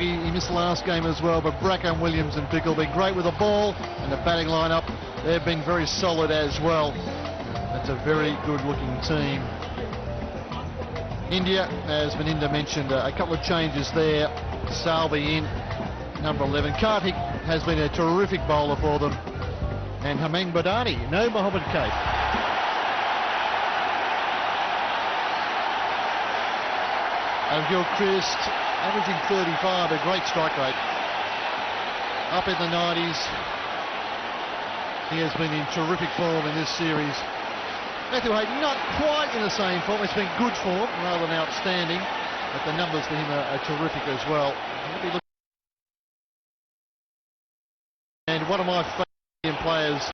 He missed the last game as well, but Bracken, Williams and Pickle have been great with the ball, and the batting lineup, they've been very solid as well. That's a very good looking team. India, as Meninda mentioned, a couple of changes there. Salvi in, number 11. Karthik has been a terrific bowler for them. And Hamang Badani, no Mohammed Kaif. And Gilchrist, averaging 35, a great strike rate. Up in the 90s. He has been in terrific form in this series. Matthew Hayden not quite in the same form. It's been good form rather than outstanding, but the numbers for him are terrific as well. And one of my favourite players.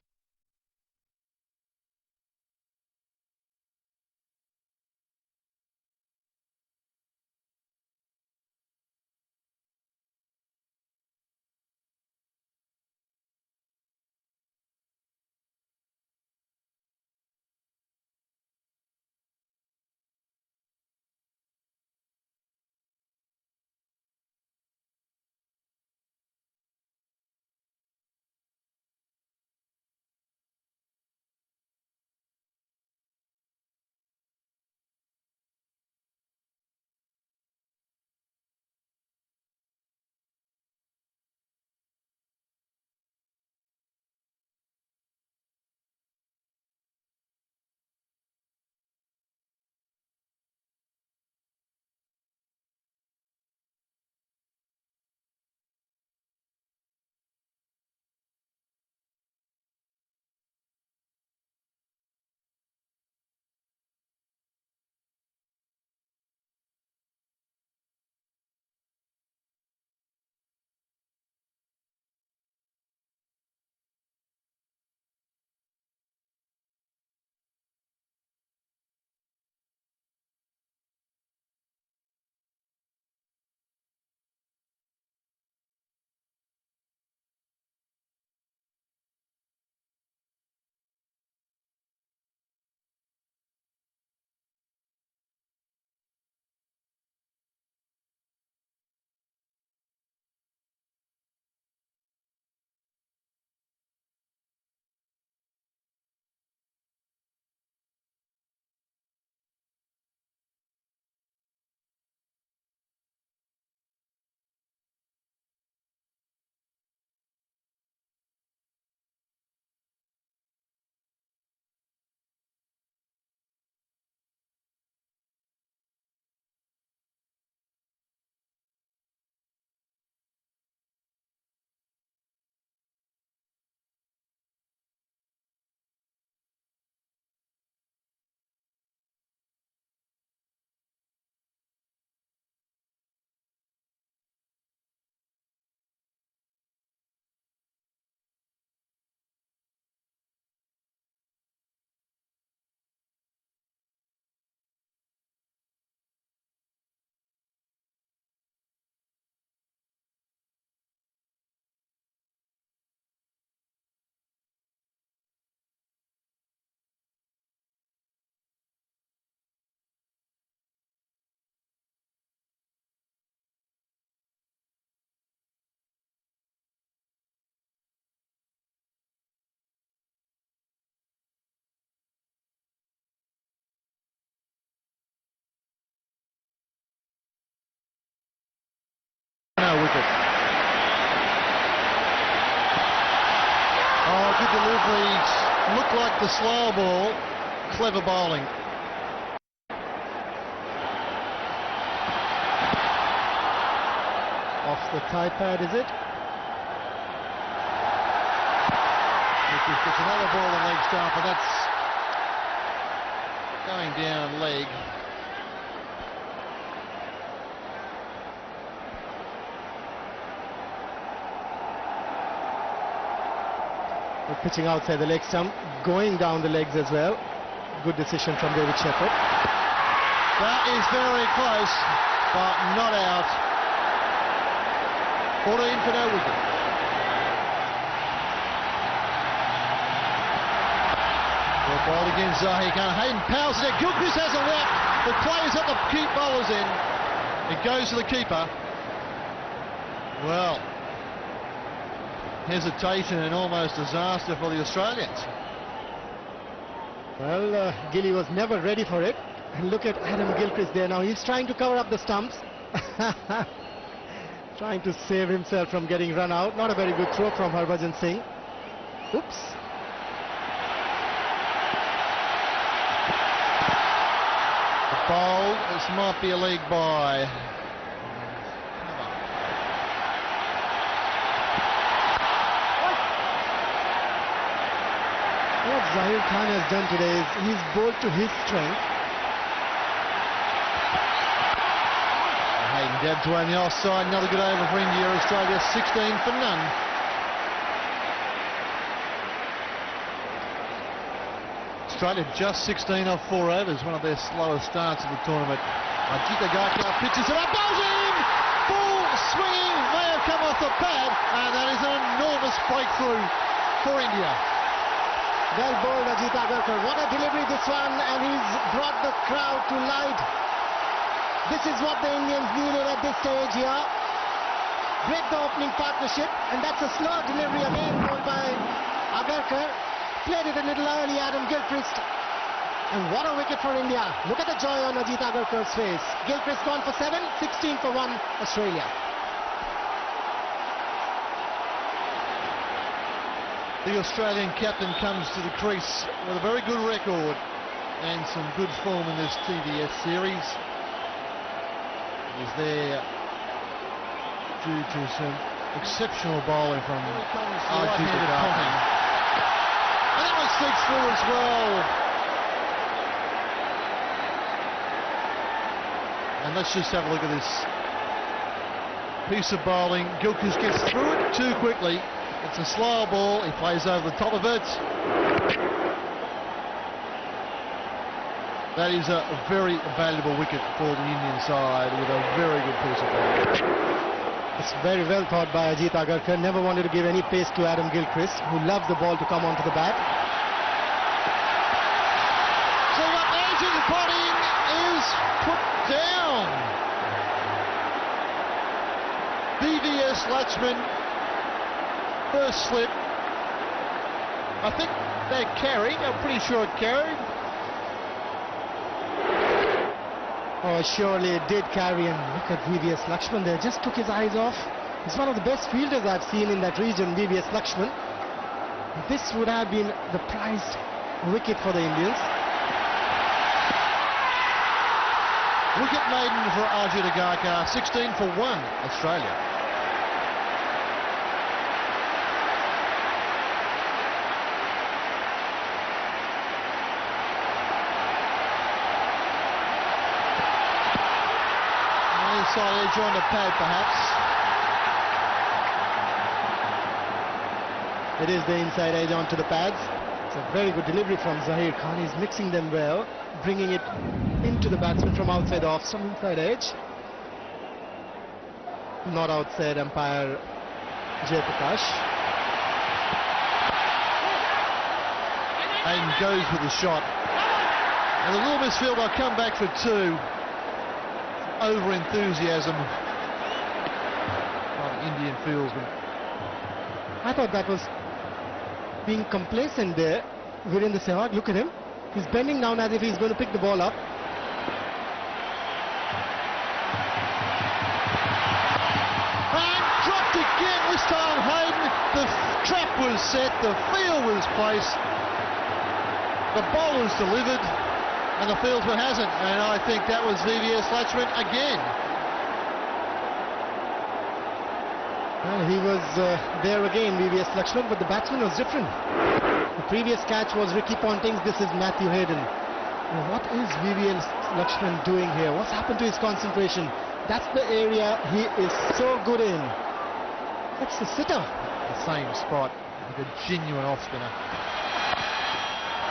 Wicket. Oh, good deliveries. Looked like the slow ball. Clever bowling. Off the thigh pad, is it? It's another ball on leg stump, but that's going down leg. Pitching outside the leg stump, going down the legs as well. Good decision from David Shepherd. That is very close, but not out. 14 for no wicket. Well bowled again, Zahi Khan. Hayden powers it. Gilchrist has a whack. The players at the keep bowlers in. It goes to the keeper. Well, hesitation and almost disaster for the Australians. Well, Gilly was never ready for it. And look at Adam Gilchrist there now. He's trying to cover up the stumps. Trying to save himself from getting run out. Not a very good throw from Harbhajan Singh. Oops. The bowl, this might be a league bye. What Zahir Khan has done today is he's bowled to his strength. Hayden Debs away on the offside, another good over for India. Australia 16 for none. Australia just 16 off 4 overs, one of their slowest starts of the tournament. Ajit Agarkar pitches it up, bowls in! Ball swinging, may have come off the pad, and that is an enormous breakthrough for India. Well bowled, Ajit Agarkar. What a delivery this one, and he's brought the crowd to light. This is what the Indians needed at this stage here. Break the opening partnership, and that's a slow delivery again bowled by Agarkar. Played it a little early, Adam Gilchrist. And what a wicket for India. Look at the joy on Ajit Agarkar's face. Gilchrist gone for 7, 16 for 1, Australia. The Australian captain comes to the crease with a very good record and some good form in this TVS series. He's there due to some exceptional bowling from Ajit Agarkar. And that one sneaks through as well. And let's just have a look at this piece of bowling. Gilchrist gets through it too quickly. It's a slow ball, he plays over the top of it. That is a very valuable wicket for the Indian side with a very good piece of bowling. It's very well thought by Ajit Agarkar. Never wanted to give any pace to Adam Gilchrist, who loves the ball to come onto the bat. So what Asian potting is put down. TVS Latchman, first slip. I think they're carrying, I'm pretty sure it carried. Oh, surely it did carry, and look at VVS Lakshman there, just took his eyes off. He's one of the best fielders I've seen in that region, VVS Lakshman. This would have been the prized wicket for the Indians. Wicket maiden for Ajit Agarkar, 16 for 1, Australia. Inside edge on the pad, perhaps. It is the inside edge onto the pads. It's a very good delivery from Zahir Khan. He's mixing them well, bringing it into the batsman from outside off, some inside edge. Not outside umpire Jayaprakash. And goes with the shot. And a little misfield, I'll come back for 2. Over enthusiasm by the Indian fieldsman. I thought that was being complacent there. Virendra Sehwag, look at him. He's bending down as if he's going to pick the ball up. And dropped again, this time Hayden. The trap was set, the field was placed, the bowler's delivered, and the fieldsman hasn't, and I think that was VVS Latchman again. Well, he was there again, VVS Lakshman, but the batsman was different. The previous catch was Ricky Ponting's, this is Matthew Hayden. Now, what is VVS Lakshman doing here? What's happened to his concentration? That's the area he is so good in. That's the sitter. The same spot, like a genuine off-spinner.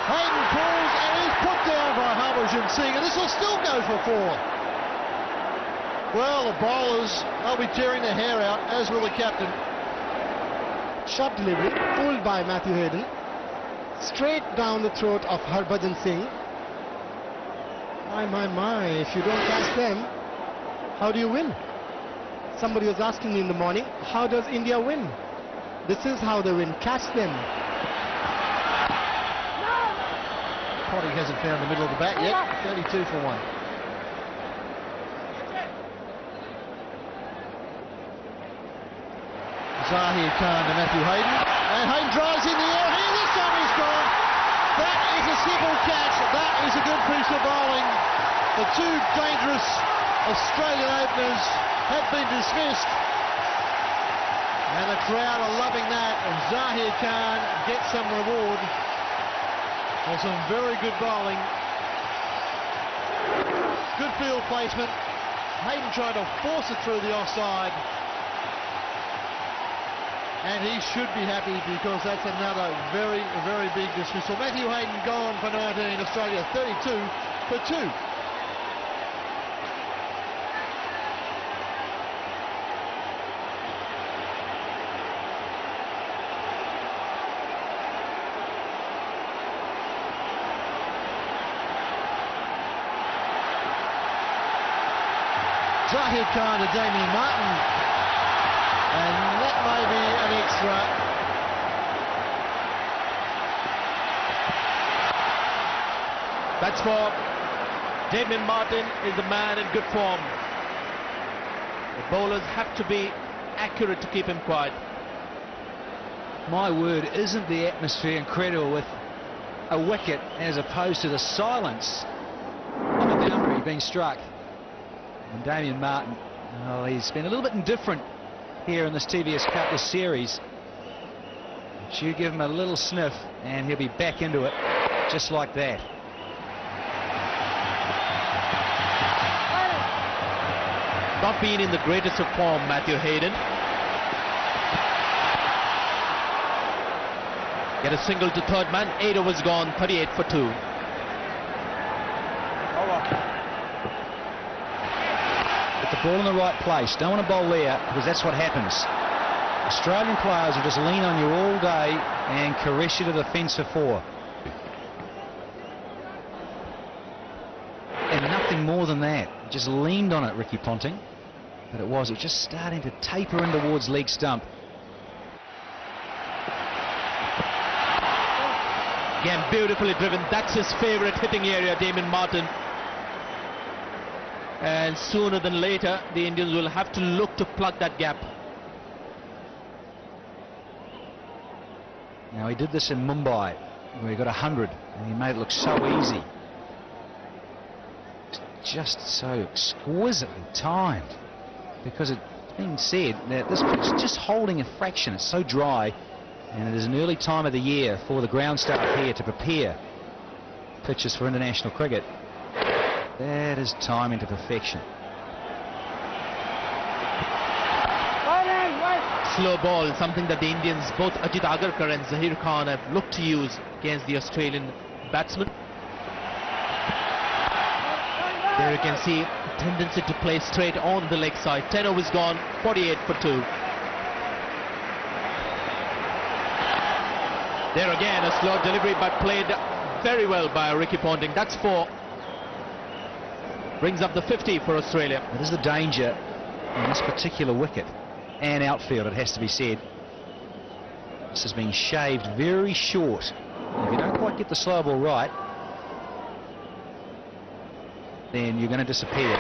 Hayden pulls and he's put down by Harbhajan Singh, and this will still go for 4. Well, the bowlers, they'll be tearing their hair out, as will the captain. Shot delivery, pulled by Matthew Hayden. Straight down the throat of Harbhajan Singh. My, if you don't catch them, how do you win? Somebody was asking me in the morning, how does India win? This is how they win. Catch them. Potty hasn't found the middle of the bat yet. 32 for 1. Zahir Khan to Matthew Hayden. And Hayden drives in the air. Here, this time he's gone. That is a simple catch. That is a good piece of bowling. The two dangerous Australian openers have been dismissed. And the crowd are loving that. And Zahir Khan gets some reward for some very good bowling. Good field placement. Hayden tried to force it through the offside. And he should be happy because that's another very, very big dismissal. Matthew Hayden gone for 19, Australia 32 for 2. Zahir Khan to Damien Martin. And that may be an extra. That's for Damien Martin, is the man in good form. The bowlers have to be accurate to keep him quiet. My word, isn't the atmosphere incredible with a wicket as opposed to the silence on the boundary being struck? And Damien Martin, oh, he's been a little bit indifferent here in this TVS Cup, this series. But you give him a little sniff and he'll be back into it just like that. Not been in the greatest of form, Matthew Hayden. Get a single to third man, 8 overs gone, 38 for 2. Put the ball in the right place, don't want to bowl there because that's what happens. Australian players will just lean on you all day and caress you to the fence for 4. And nothing more than that. Just leaned on it, Ricky Ponting. But it was just starting to taper in towards leg stump. Again, beautifully driven. That's his favourite hitting area, Damien Martin. And sooner than later, the Indians will have to look to plug that gap. Now, he did this in Mumbai, where he got 100, and he made it look so easy. Just so exquisitely timed, because it's been said that this pitch is just holding a fraction. It's so dry, and it is an early time of the year for the ground staff here to prepare pitches for international cricket. That is timing to perfection. Slow ball, something that the Indians, both Ajit Agarkar and Zahir Khan, have looked to use against the Australian batsmen. There you can see a tendency to play straight on the leg side. 10 overs gone, 48 for 2. There again, a slow delivery, but played very well by Ricky Ponting. That's 4. Brings up the 50 for Australia. That is the danger in this particular wicket and outfield, it has to be said. This has been shaved very short. If you don't quite get the slow ball right, then you're going to disappear.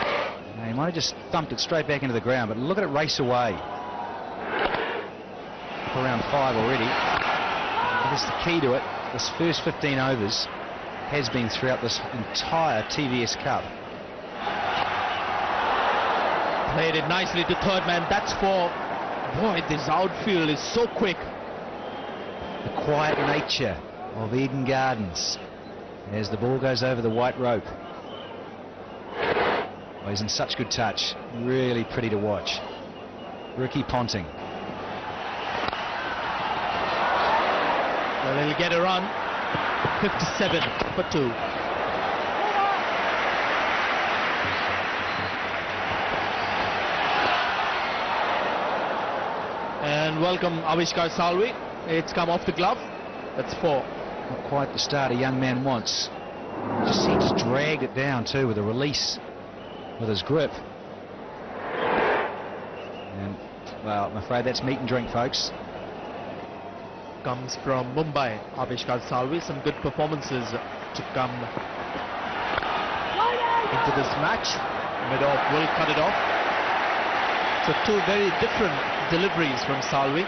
Now, he might have just thumped it straight back into the ground, but look at it race away. For around 5 already. That's the key to it. This first 15 overs has been throughout this entire TVS Cup. Played it nicely to third man. That's 4. Boy, this outfield is so quick. The quiet nature of Eden Gardens as the ball goes over the white rope. Oh, he's in such good touch. Really pretty to watch. Ricky Ponting. Well, he'll get a run. 57 for 2. And welcome Avishkar Salvi. It's come off the glove. That's 4. Not quite the start a young man wants. Just he just dragged it down too with a release with his grip. Well, I'm afraid that's meat and drink, folks. Comes from Mumbai. Avishkar Salvi, some good performances to come into this match. Mid-off will cut it off. So two very different deliveries from Salvi.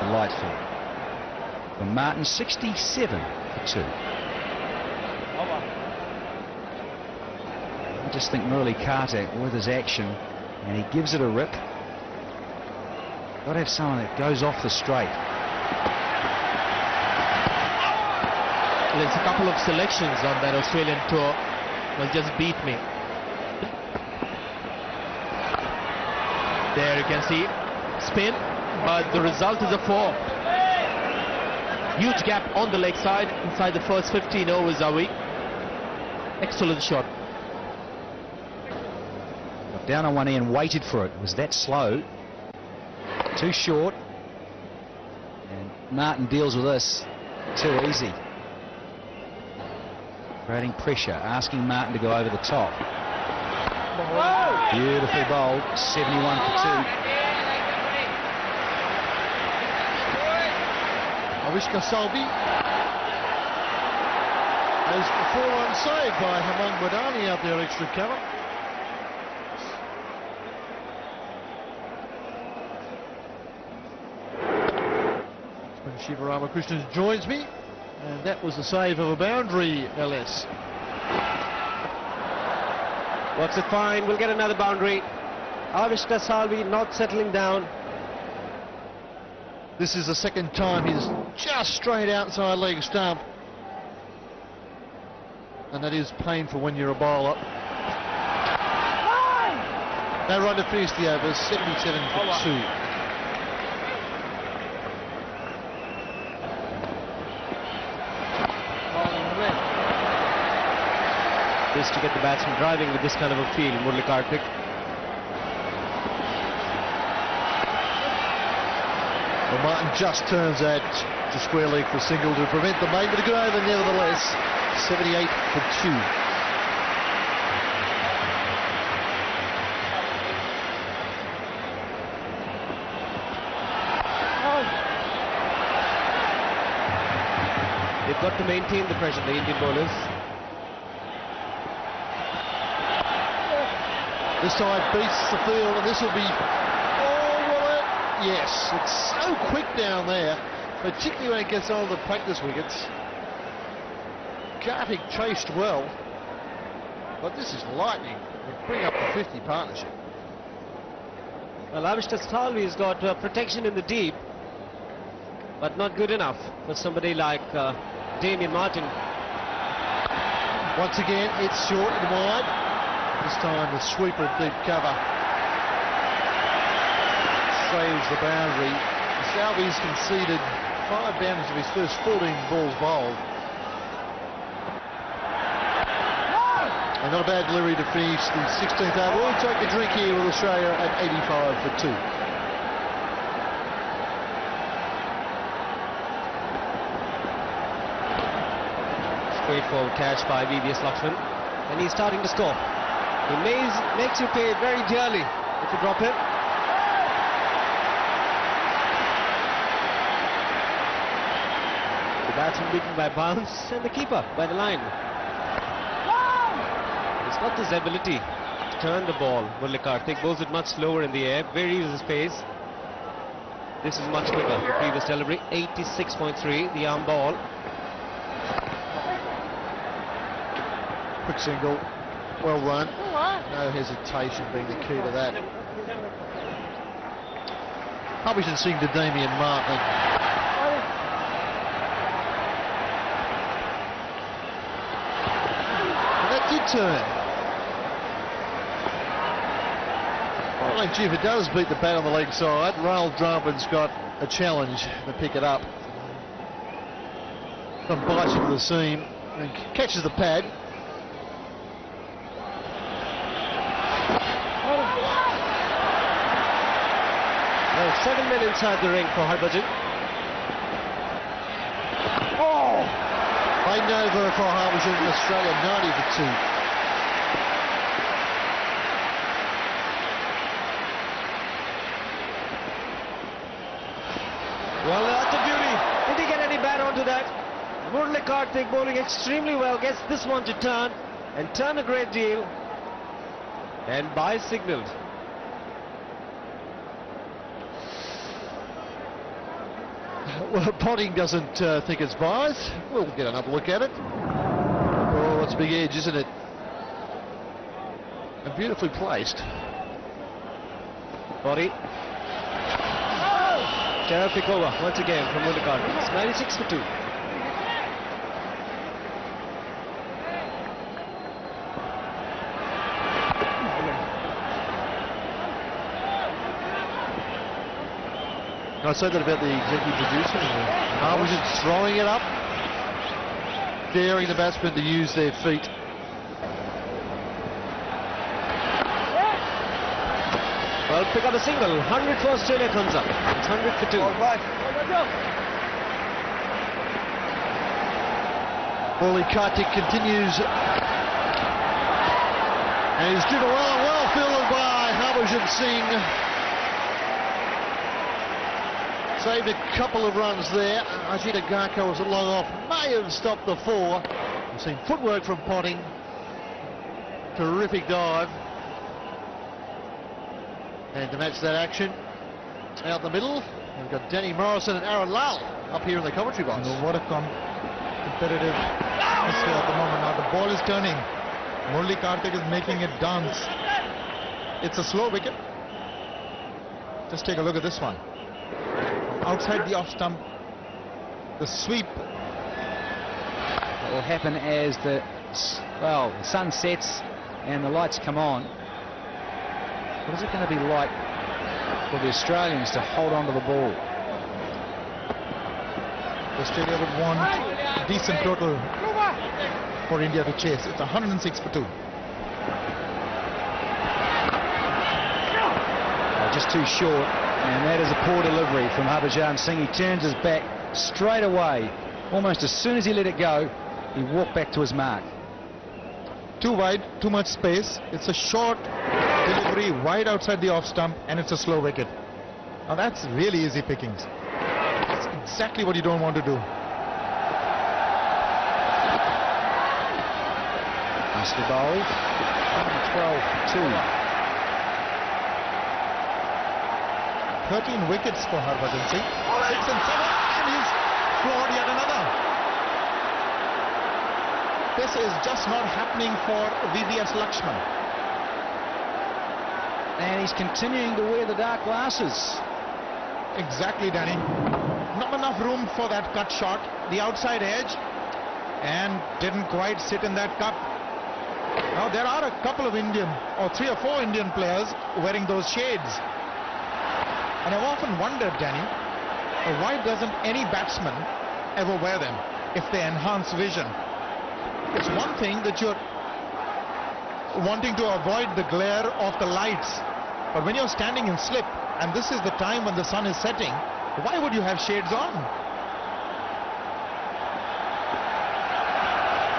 Delightful. From Martin, 67 for 2. I just think Murali Kartik with his action, and he gives it a rip. Got to have someone that goes off the straight. There's a couple of selections on that Australian tour. Will just beat me. There you can see spin, but the result is a 4. Huge gap on the leg side. Inside the first 15 overs are we. Excellent shot. Got down on one end, waited for it. Was that slow? Too short. And Martin deals with this too easy. Creating pressure, asking Martin to go over the top. Beautifully bowled, 71 for 2. Avishkar Salvi has the 4-run save by Hemang Badani out there, extra cover. When Shiva Ramakrishnan joins me, and that was the save of a boundary, LS. Works it fine, we'll get another boundary. Avishkar Salvi not settling down. This is the second time he's just straight outside leg stump. And that is painful when you're a bowler. No run to finish the over, 77 for 2. Just to get the batsman driving with this kind of a feel, Murali Kartik. Well, Martin just turns that to square leg for a single to prevent the main, but a good over nevertheless. 78 for 2. They've got to maintain the pressure, the Indian bowlers. This side beats the field, and this will be... Oh, will it? Yes, it's so quick down there, particularly when it gets on the practice wickets. Kartik chased well, but this is lightning. It'll bring up the 50 partnership. Well, Avishkar Salvi has got protection in the deep, but not good enough for somebody like Damien Martin. Once again, it's short and wide. This time the sweeper deep cover saves the boundary. Salvi's conceded 5 boundaries of his first 14 balls bowled. And not a bad delivery to finish the 16th over. We'll take a drink here with Australia at 85 for 2. Straightforward catch by TVS Lakshman, and he's starting to score. He makes you pay very dearly if you drop him. The batsman beaten by bounce, and the keeper by the line. He's got this ability to turn the ball. Murali Kartik bowls it much slower in the air, varies his pace. This is much quicker. The previous delivery, 86.3, the arm ball. Quick single, well run. No hesitation being the key to that. Harbison Singh to Damien Martin. And that did turn. Well, if it does beat the bat on the leg side, Raul Drumpin's got a challenge to pick it up. Some bites into the seam and catches the pad. Well, 7 men inside the ring for Harbhajan. Oh! Maiden over for Harbhajan in Australia, 90 for 2. Well, that's a beauty. Did he get any bat onto that? Murali Karthik bowling extremely well, gets this one to turn, and turn a great deal. And by signaled. Well, Ponting doesn't think it's biased. We'll get another look at it. Oh, it's a big edge, isn't it? And beautifully placed. Body. Terrific over once again from Kolkata. It's 96 for 2. Can I say that about the executive producer? Harbison's throwing it up, daring the batsmen to use their feet. Well, pick up a single. 100 for Australia comes up. It's 100 for 2. Murali Karthik continues. And he's driven well fielded by Harbhajan Singh. Saved a couple of runs there. I think Agarkar was a long off. May have stopped the 4. We've seen footwork from Ponting. Terrific dive. And to match that action, out the middle, we've got Danny Morrison and Aaron Lal up here in the commentary box. What a competitive atmosphere at the moment. Now the ball is turning. Murali Karthik is making it dance. It's a slow wicket. Just take a look at this one. Outside the off stump, the sweep. What will happen as the sun sets and the lights come on? What is it going to be like for the Australians to hold on to the ball? Australia would want a decent total for India to chase. It's 106 for 2. Just too short, and that is a poor delivery from Harbhajan Singh. He turns his back straight away. Almost as soon as he let it go, he walked back to his mark. Too wide, too much space. It's a short delivery wide outside the off stump, and it's a slow wicket. Now that's really easy pickings. That's exactly what you don't want to do. Nicely bowled. 12 for 2. 13 wickets for Harbhajan Singh. 6 and 7, and he's floored yet another. This is just not happening for VVS Lakshman. And he's continuing to wear the dark glasses. Exactly, Danny. Not enough room for that cut shot. The outside edge, and didn't quite sit in that cup. Now there are a couple of Indian, or 3 or 4 Indian players wearing those shades. And I've often wondered, Danny, why doesn't any batsman ever wear them if they enhance vision? It's one thing that you're wanting to avoid the glare of the lights, but when you're standing in slip, and this is the time when the sun is setting, why would you have shades on?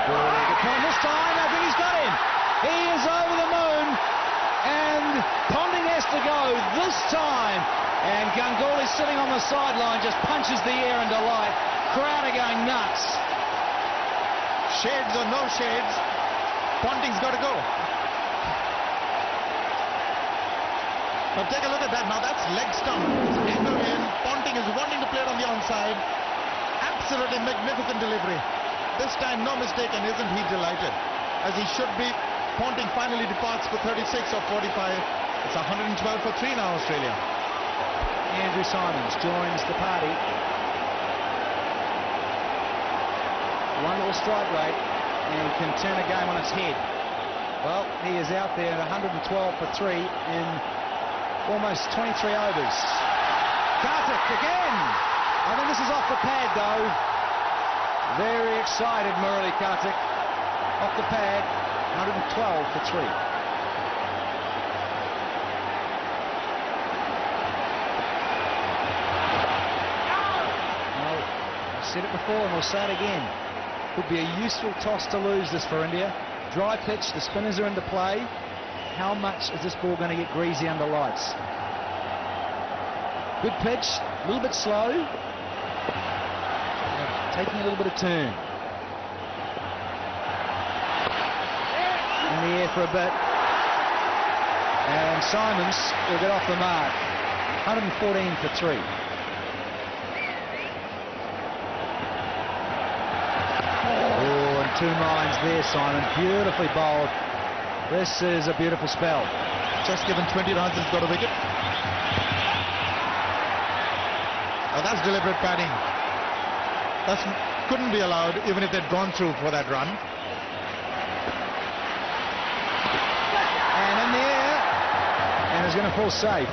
Good point this time. I think he's got him. He is over the moon, and Ponting has to go this time. And Ganguly sitting on the sideline just punches the air in delight. Crowd are going nuts. Shades or no shades, Ponting's got to go. But take a look at that. Now that's leg stump. It's angled in. Ponting is wanting to play it on the onside. Absolutely magnificent delivery. This time no mistake, and isn't he delighted? As he should be. Ponting finally departs for 36 or 45. It's 112 for 3 now, Australia. Andrew Simons joins the party. One little strike rate and can turn a game on its head. Well, he is out there at 112 for 3 in almost 23 overs. Karthik again. I think this is off the pad though. Very excited, Murali Karthik. Off the pad, 112 for 3. Said it before and we'll say it again. Could be a useful toss to lose this for India. Dry pitch, the spinners are into play. How much is this ball going to get greasy under lights? Good pitch, a little bit slow, taking a little bit of turn. In the air for a bit. And Simons will get off the mark. 114 for 3. Oh, and 2 nines there, Simon. Beautifully bowled. This is a beautiful spell. Just given 20 runs, he's got a wicket. Oh, that's deliberate padding. That couldn't be allowed even if they'd gone through for that run. And in the air, and it's going to fall safe.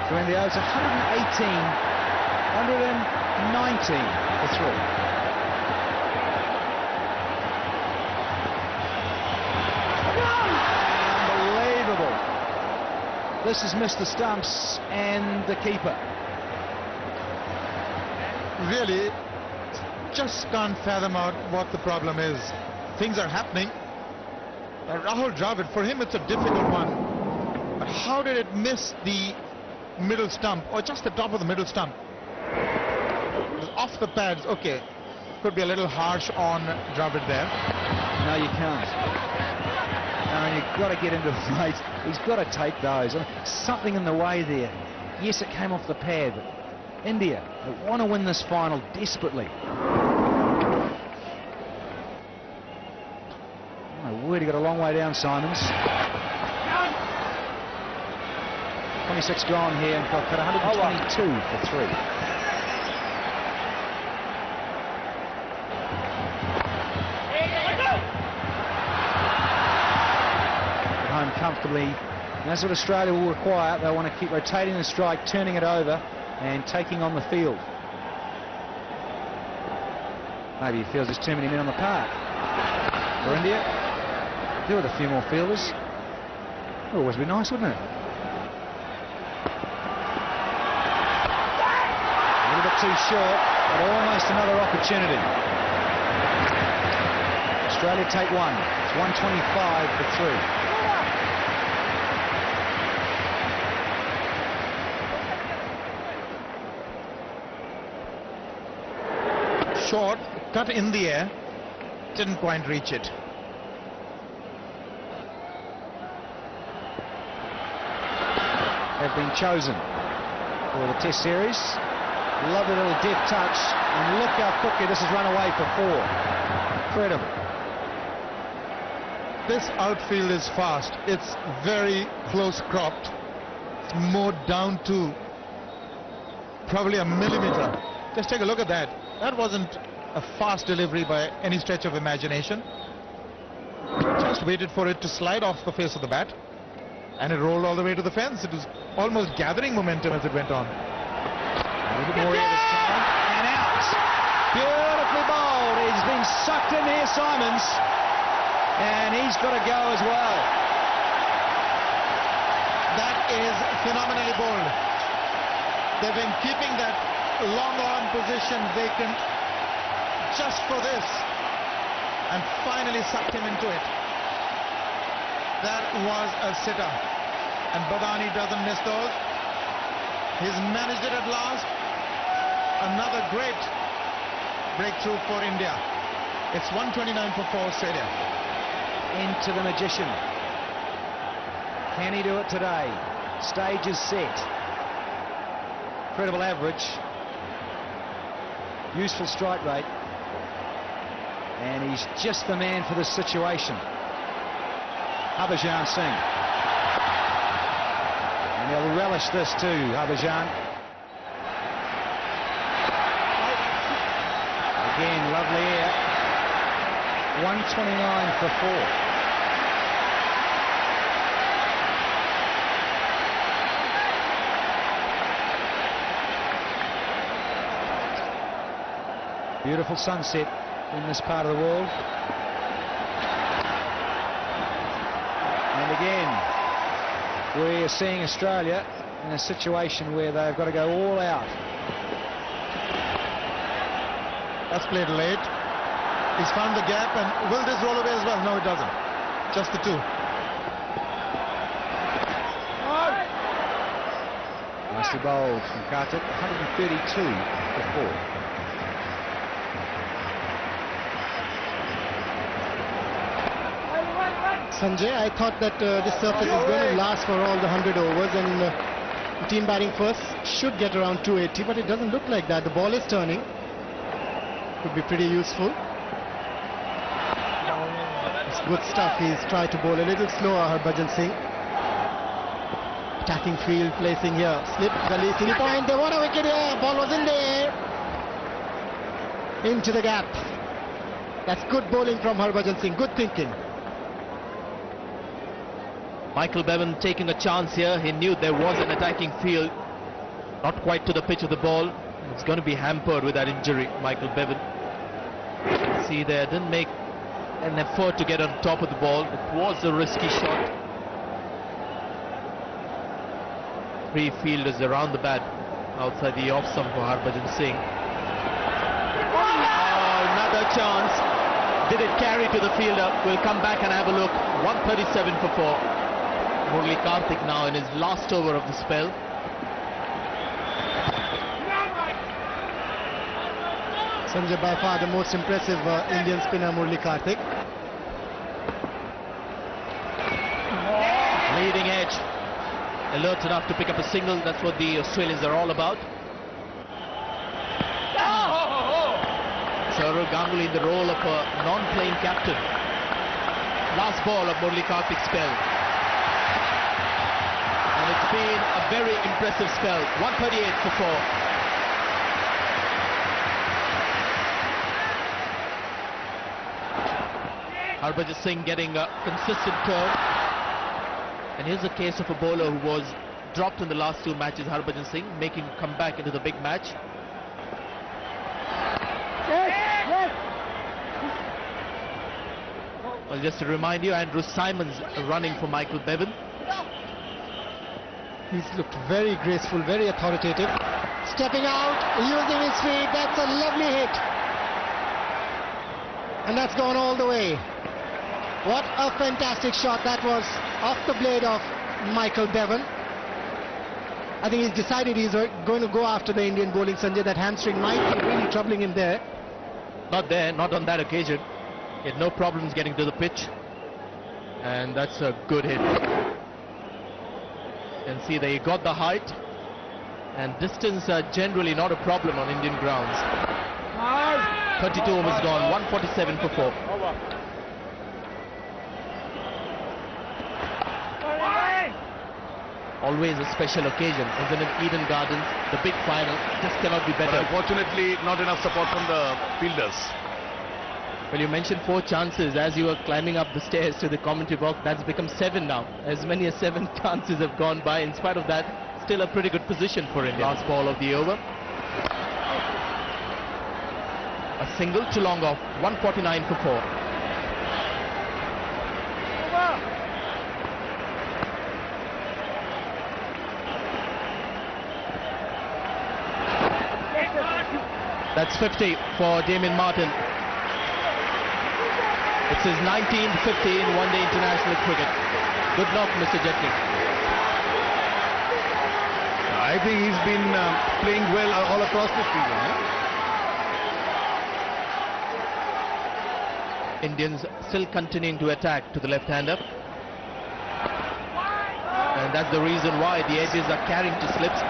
So in the O's, 118, 119 for 3. Unbelievable. This has missed the stumps and the keeper. Really, just can't fathom out what the problem is. Things are happening. Rahul Dravid, for him it's a difficult one. But how did it miss the middle stump, or just the top of the middle stump? Off the pads, okay. Could be a little harsh on Dravid there. No, you can't. No, you've got to get into the plate. He's got to take those. I mean, something in the way there. Yes, it came off the pad, but India, they want to win this final desperately. Oh, my word, he got a long way down, Simons. 26 gone here in Kolkata, 122 for 3. Home comfortably. And that's what Australia will require. They want to keep rotating the strike, turning it over, and taking on the field. Maybe he feels there's too many men on the park. For India, do with a few more fielders. It would always be nice, wouldn't it? A little bit too short, but almost another opportunity. Australia take one. It's 125 for 3. Short, cut in the air, didn't quite reach it. Have been chosen for the Test series. Lovely little deft touch, and look how quickly this has run away for 4. Incredible. This outfield is fast. It's very close cropped. It's mowed down to probably a millimeter. Just take a look at that. That wasn't a fast delivery by any stretch of imagination. Just waited for it to slide off the face of the bat, and it rolled all the way to the fence. It was almost gathering momentum as it went on. A little bit more air this time, and out. Beautifully bowled. He's been sucked in here, Simons, and he's got to go as well. That is phenomenally bowled. They've been keeping that long on position vacant just for this, and finally sucked him into it. That was a sitter, and Badani doesn't miss those. He's managed it at last. Another great breakthrough for India. It's 129 for 4 Australia. Into the magician. Can he do it today? Stage is set. Incredible average. Useful strike rate. And he's just the man for this situation. Harbhajan Singh. And he'll relish this too, Harbhajan. Again, lovely air. 129 for 4. Beautiful sunset in this part of the world. And again, we're seeing Australia in a situation where they've got to go all out. That's played late. He's found the gap, and will this roll away as well? No, it doesn't. Just the 2. Nicely bowled from Kartik. 132 for 4. Sanjay. I thought that this surface is going to last for all the 100 overs, and the team batting first should get around 280, but it doesn't look like that. The ball is turning. Could be pretty useful. It's good stuff. He's tried to bowl a little slower, Harbhajan Singh. Attacking field, placing here. Slip, gully, silly point. They want a wicket here. Ball was in the air. Into the gap. That's good bowling from Harbhajan Singh. Good thinking. Michael Bevan taking a chance here. He knew there was an attacking field. Not quite to the pitch of the ball. It's going to be hampered with that injury, Michael Bevan. See there, didn't make an effort to get on top of the ball. It was a risky shot. Three fielders around the bat outside the off stump for Harbhajan Singh. Oh, another chance. Did it carry to the fielder? We'll come back and have a look. 137 for 4. Murali Karthik now in his last over of the spell. Sanjay, by far the most impressive Indian spinner, Murali Karthik. Leading edge. Alert enough to pick up a single. That's what the Australians are all about. Saurav Ganguly in the role of a non-playing captain. Last ball of Murali Karthik's spell. And it's been a very impressive spell. 138 for 4. Harbhajan Singh getting a consistent turn. And here's a case of a bowler who was dropped in the last 2 matches, Harbhajan Singh, making a comeback into the big match. Well, just to remind you, Andrew Simons running for Michael Bevan. He's looked very graceful, very authoritative. Stepping out, using his feet. That's a lovely hit. And that's gone all the way. What a fantastic shot that was off the blade of Michael Bevan. I think he's decided he's going to go after the Indian bowling, Sanjay. That hamstring might be really troubling him there. Not there, not on that occasion. He had no problems getting to the pitch. And that's a good hit. You can see that he got the height. And distance are generally not a problem on Indian grounds. 32 overs gone, 147 for 4. Always a special occasion, isn't it? Eden Gardens, the big final, just cannot be better. But unfortunately, not enough support from the fielders. Well, you mentioned 4 chances as you were climbing up the stairs to the commentary box. That's become 7 now. As many as 7 chances have gone by. In spite of that, still a pretty good position for India. Last ball of the over. A single to long off, 149 for 4. That's 50 for Damien Martin. It's his 19th 50 in one-day international cricket. Good knock, Mr. Jetli. I think he's been playing well all across the season. Indians still continuing to attack to the left-hander. And that's the reason why the edges are carrying to slips.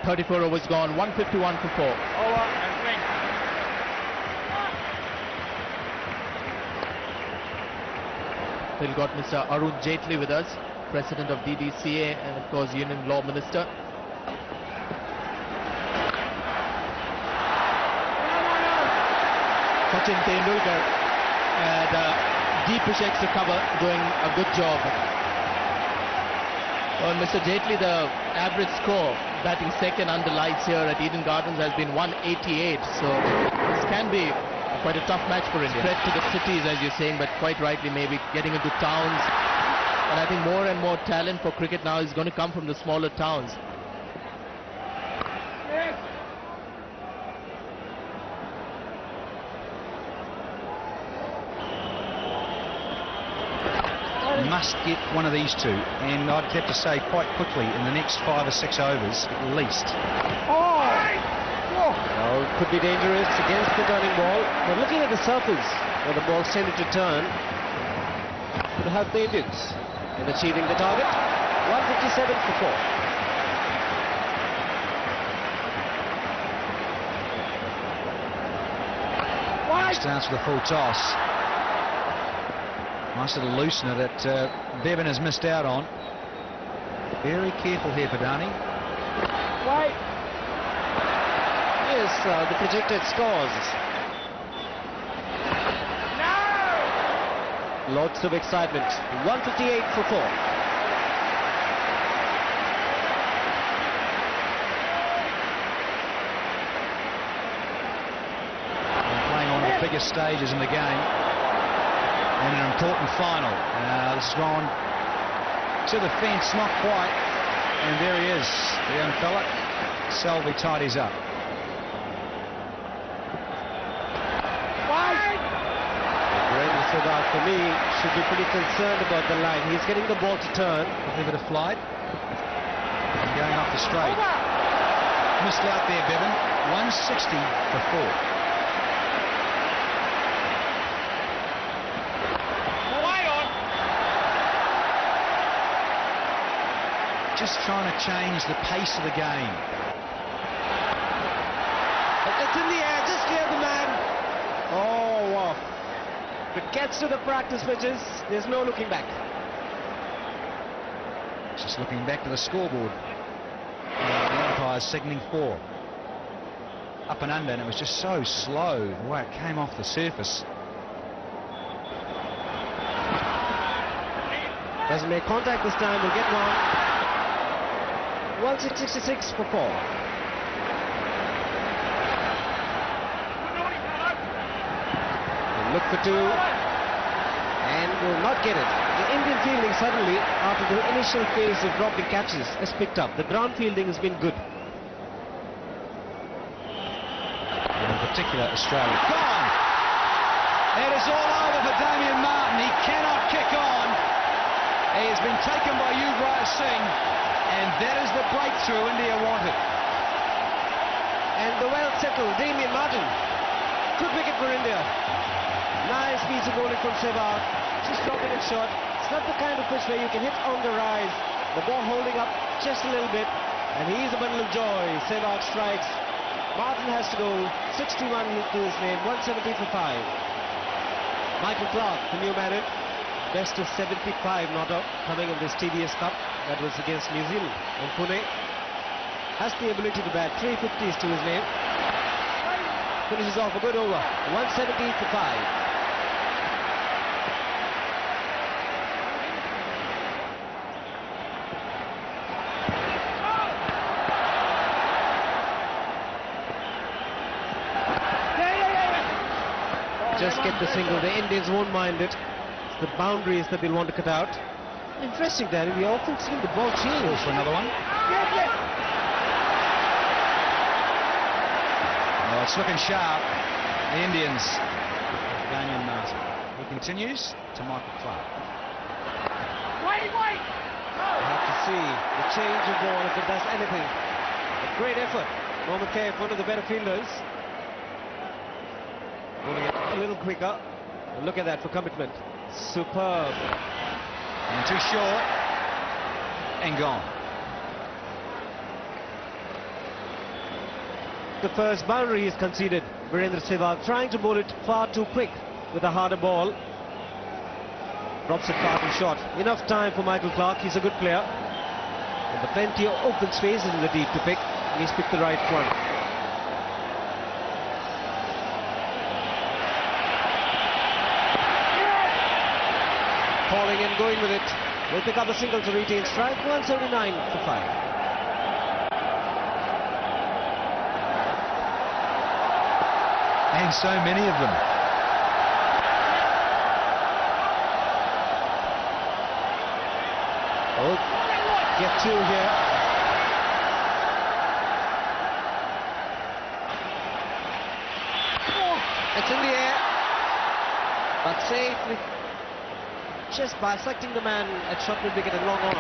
34 overs gone, 151 for 4. We've got Mr. Arun Jaitley with us, President of DDCA and of course Union Law Minister. Sachin Tendulkar at deepish extra cover, doing a good job. Well, Mr. Jaitley, the average score batting second under lights here at Eden Gardens has been 188, so this can be quite a tough match for India. Spread to the cities, as you're saying, but quite rightly maybe getting into towns. And I think more and more talent for cricket now is going to come from the smaller towns. Must get one of these 2, and I'd have to say quite quickly in the next 5 or 6 overs at least. Well, could be dangerous against the turning ball, but looking at the surface where the ball tended to turn, could help the Indians in achieving the target. 157 for 4. Starts with a full toss. Nice little loosener that Bevan has missed out on. Very careful here for Dhani. Why? Yes, the projected scores. No! Lots of excitement. 158 for 4. Biggest stages in the game and an important final. This has gone to the fence, not quite, and there he is, the young fella. Selby tidies up. Virendra Sehwag, for me, should be pretty concerned about the line. He's getting the ball to turn. Give it a flight. And going off the straight. Missed out there, Bevan. 160 for 4. Just trying to change the pace of the game. It's in the air, just near the man. Oh, wow. If it gets to the practice pitches, there's no looking back. Just looking back to the scoreboard. The umpire's signaling 4. Up and under, and it was just so slow the way it came off the surface. Doesn't make contact this time, will get one. 166 for 4. Look for 2 and will not get it. The Indian fielding suddenly, after the initial phase of dropping catches, has picked up. The ground fielding has been good. And in particular, Australia. Gone! It is all over for Damien Martin. He cannot kick on. He has been taken by Yuvraj Singh. And that is the breakthrough India wanted. And the well-settled Damien Martin. Good wicket for India. Nice piece of bowling from Sehwag. Just dropping it short. It's not the kind of pitch where you can hit on the rise. The ball holding up just a little bit. And he's a bundle of joy. Sehwag strikes. Martin has to go 61 to his name. 170 for 5. Michael Clarke, the new man in. Best of 75 not out, coming in this TVS Cup. That was against New Zealand in Pune. Has the ability to bat 350s to his name. Finishes off a good over. 170 for 5. Just get the single. The Indians won't mind it. It's the boundaries that they'll want to cut out. Interesting, Danny. We often see the ball change. For another one. Oh, it's looking sharp. The Indians. Damien Martin. He continues to Michael Clarke. We'll have to see the change of ball if it does anything. A great effort. Mohammad Kaif, one of the better fielders. Moving it a little quicker. And look at that for commitment. Superb. And too short. And gone. The first boundary is conceded. Virendra Sehwag trying to bowl it far too quick with a harder ball. Drops it far too short. Enough time for Michael Clarke. He's a good player. And the plenty of open spaces in the deep to pick. And he's picked the right one. Falling and going with it. Will pick up a single to retain strike. 179 for 5. And so many of them. Oh, get 2 here. It's in the air. But safely. Just bisecting the man at short mid-wicket and long on.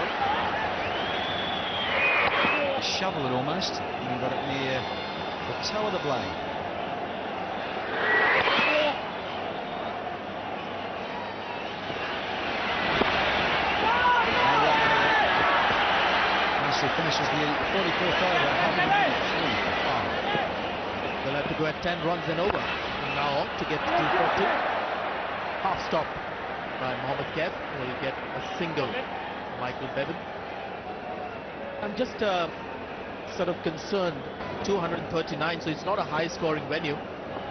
Shovel it almost. And he got it near the toe of the blade. Nicely finishes the 44th over. They'll have to go at 10 runs and over from now on to get to 240. Half stop by Mohammad Kev. He'll get a single. Michael Bevan. I'm just sort of concerned. 239, so it's not a high-scoring venue.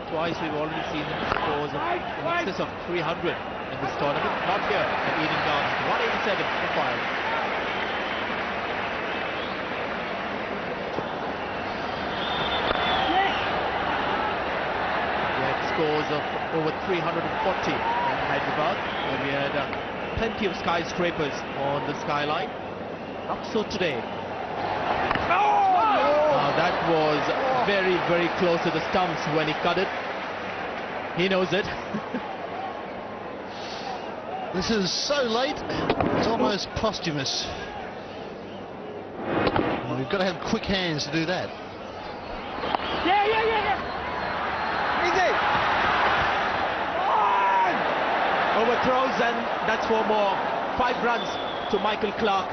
Twice we've already seen scores of in excess of 300 in this tournament. Not here at Eden Gardens. 187 for 5. Scores of over 340 in Hyderabad, where we had plenty of skyscrapers on the skyline. Not so today. That was very, very close to the stumps when he cut it. He knows it. This is so late, it's almost posthumous. Well, we've got to have quick hands to do that. Overthrows, and that's 4 more. 5 runs to Michael Clark.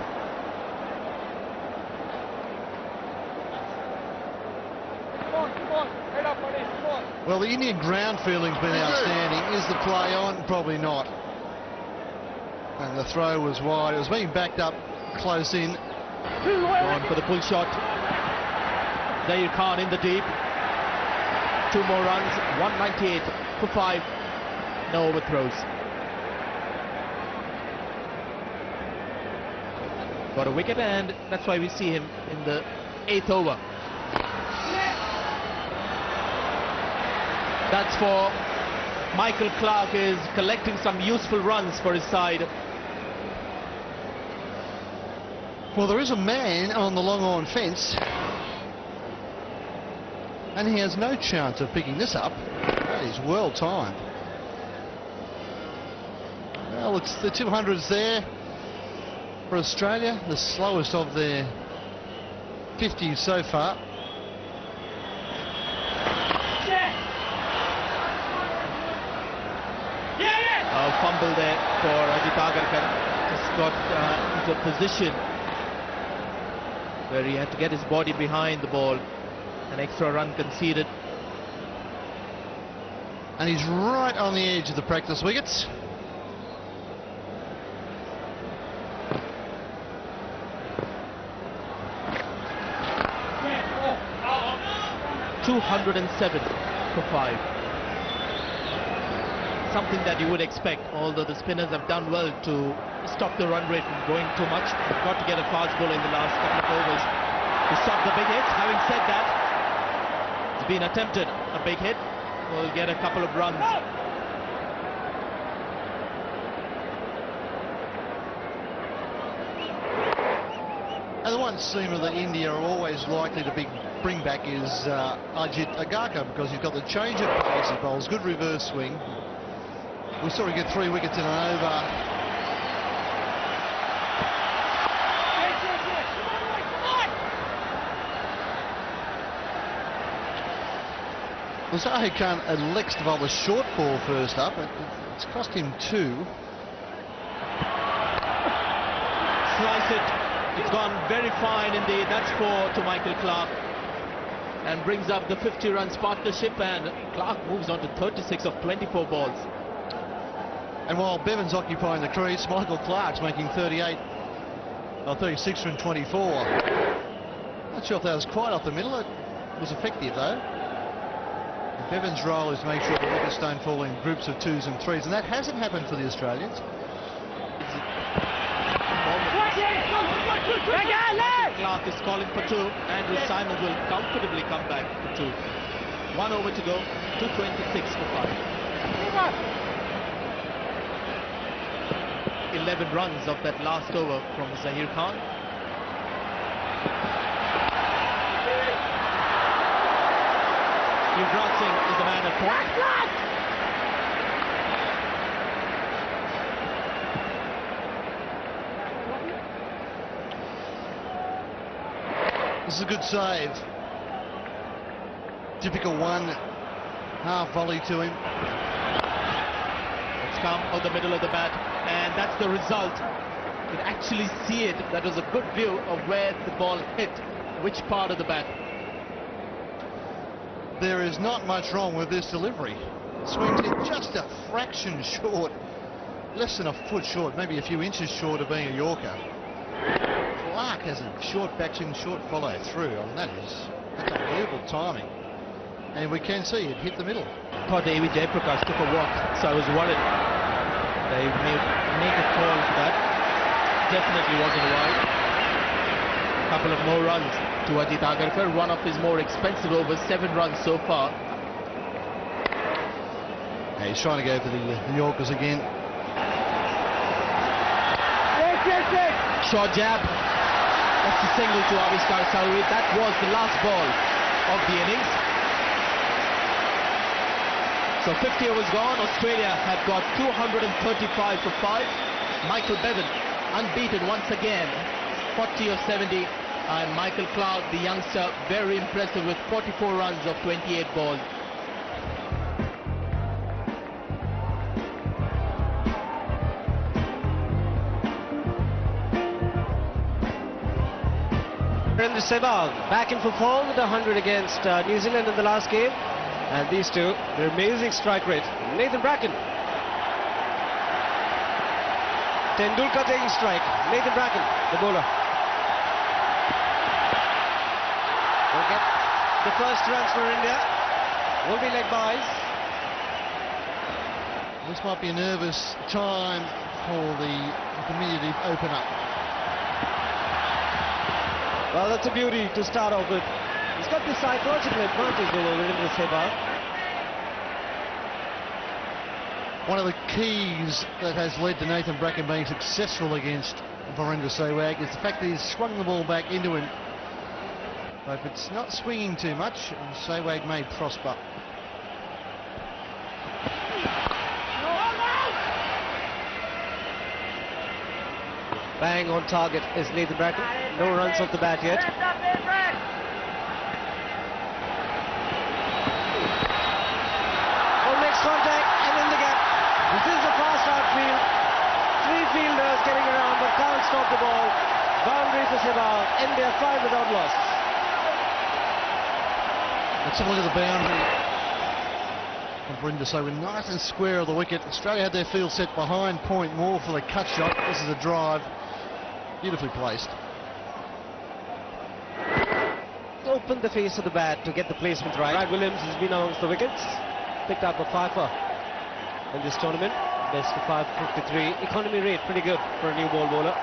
Well, the Indian ground fielding's been outstanding. Is the play on? Probably not. And the throw was wide. It was being backed up close in. Going for the pull shot. Zahir Khan in the deep. 2 more runs. 198 for 5. No overthrows. Got a wicket, and that's why we see him in the 8th over. That's for Michael Clark, is collecting some useful runs for his side. Well, there is a man on the long on fence, and he has no chance of picking this up. That is well timed. Well, it's the 200s there for Australia, the slowest of their 50s so far. Fumble there for Ajit Agarkar. Just got into a position where he had to get his body behind the ball. An extra run conceded. And he's right on the edge of the practice wickets. .207 for 5. Something that you would expect, although the spinners have done well to stop the run rate from going too much. They've got to get a fast ball in the last couple of overs to stop the big hits. Having said that, it's been attempted, a big hit. We'll get a couple of runs. And the one seamer that India are always likely to bring back is Ajit Agarkar, because he's got the change of pace, he bowls good reverse swing. We saw him get 3 wickets in an over. Zahir Khan elects to bowl a short ball first up. It's cost him 2. Slice it. It's gone very fine indeed. That's 4 to Michael Clark. And brings up the 50 runs partnership, and Clark moves on to 36 of 24 balls. And while Bevan's occupying the crease, Michael Clark's making 38, or 36 from 24. Not sure if that was quite off the middle. It was effective though. And Bevan's role is to make sure the wickets don't fall in groups of 2s and 3s, and that hasn't happened for the Australians. Clark is calling for 2. Andrew Simons will comfortably come back for 2. 1 over to go. 226 for 5. 11 runs of that last over from Zahir Khan. Yuvraj Singh is the man at point. This is a good save. difficult one. Half volley to him. It's come on the middle of the bat, and that's the result. You can actually see it. That was a good view of where the ball hit, which part of the bat. There is not much wrong with this delivery. Swings it just a fraction short, less than a foot short, maybe a few inches short of being a Yorker. Clark has a short backswing, short follow through. I mean, that's unbelievable timing. And we can see it hit the middle. Thought David Jayaprakash took a walk, so I was worried they may make a call for that. Definitely wasn't wide. Couple of more runs to Ajit Agarkar, one of his more expensive overs, 7 runs so far. Yeah, he's trying to go for the Yorkers again. Short jab. That's a single to Aviskar Sauri. That was the last ball of the innings. So 50 overs gone. Australia have got 235 for 5. Michael Bevan unbeaten once again, 40 of 70. And Michael Clark, the youngster, very impressive with 44 runs of 28 balls. Virendra Sehwag back in for form with 100 against New Zealand in the last game. And these two, their amazing strike rate. Nathan Bracken. Tendulkar taking strike. Nathan Bracken, the bowler. Will get the first runs for India. Will be leg byes. This might be a nervous time for the diminutive opener. Well, that's a beauty to start off with. He's got the psychological advantage over Virendra Sehwag. One of the keys that has led to Nathan Bracken being successful against Virendra Sehwag is the fact that he's swung the ball back into him. But if it's not swinging too much, Sehwag may prosper. Bang on target is Nathan Bracken. No runs off the bat yet. Oh, makes contact and in the gap. This is a fast outfield. 3 fielders getting around but can't stop the ball. Boundary for Sehwag. India 5 without loss. Let's have a look at the boundary. And Virendra Sehwag nice and square of the wicket. Australia had their field set behind point more for the cut shot. This is a drive. Beautifully placed. Open the face of the bat to get the placement right. Brad Williams has been amongst the wickets. Picked up a 5-er in this tournament. Best of 553. Economy rate pretty good for a new ball bowler.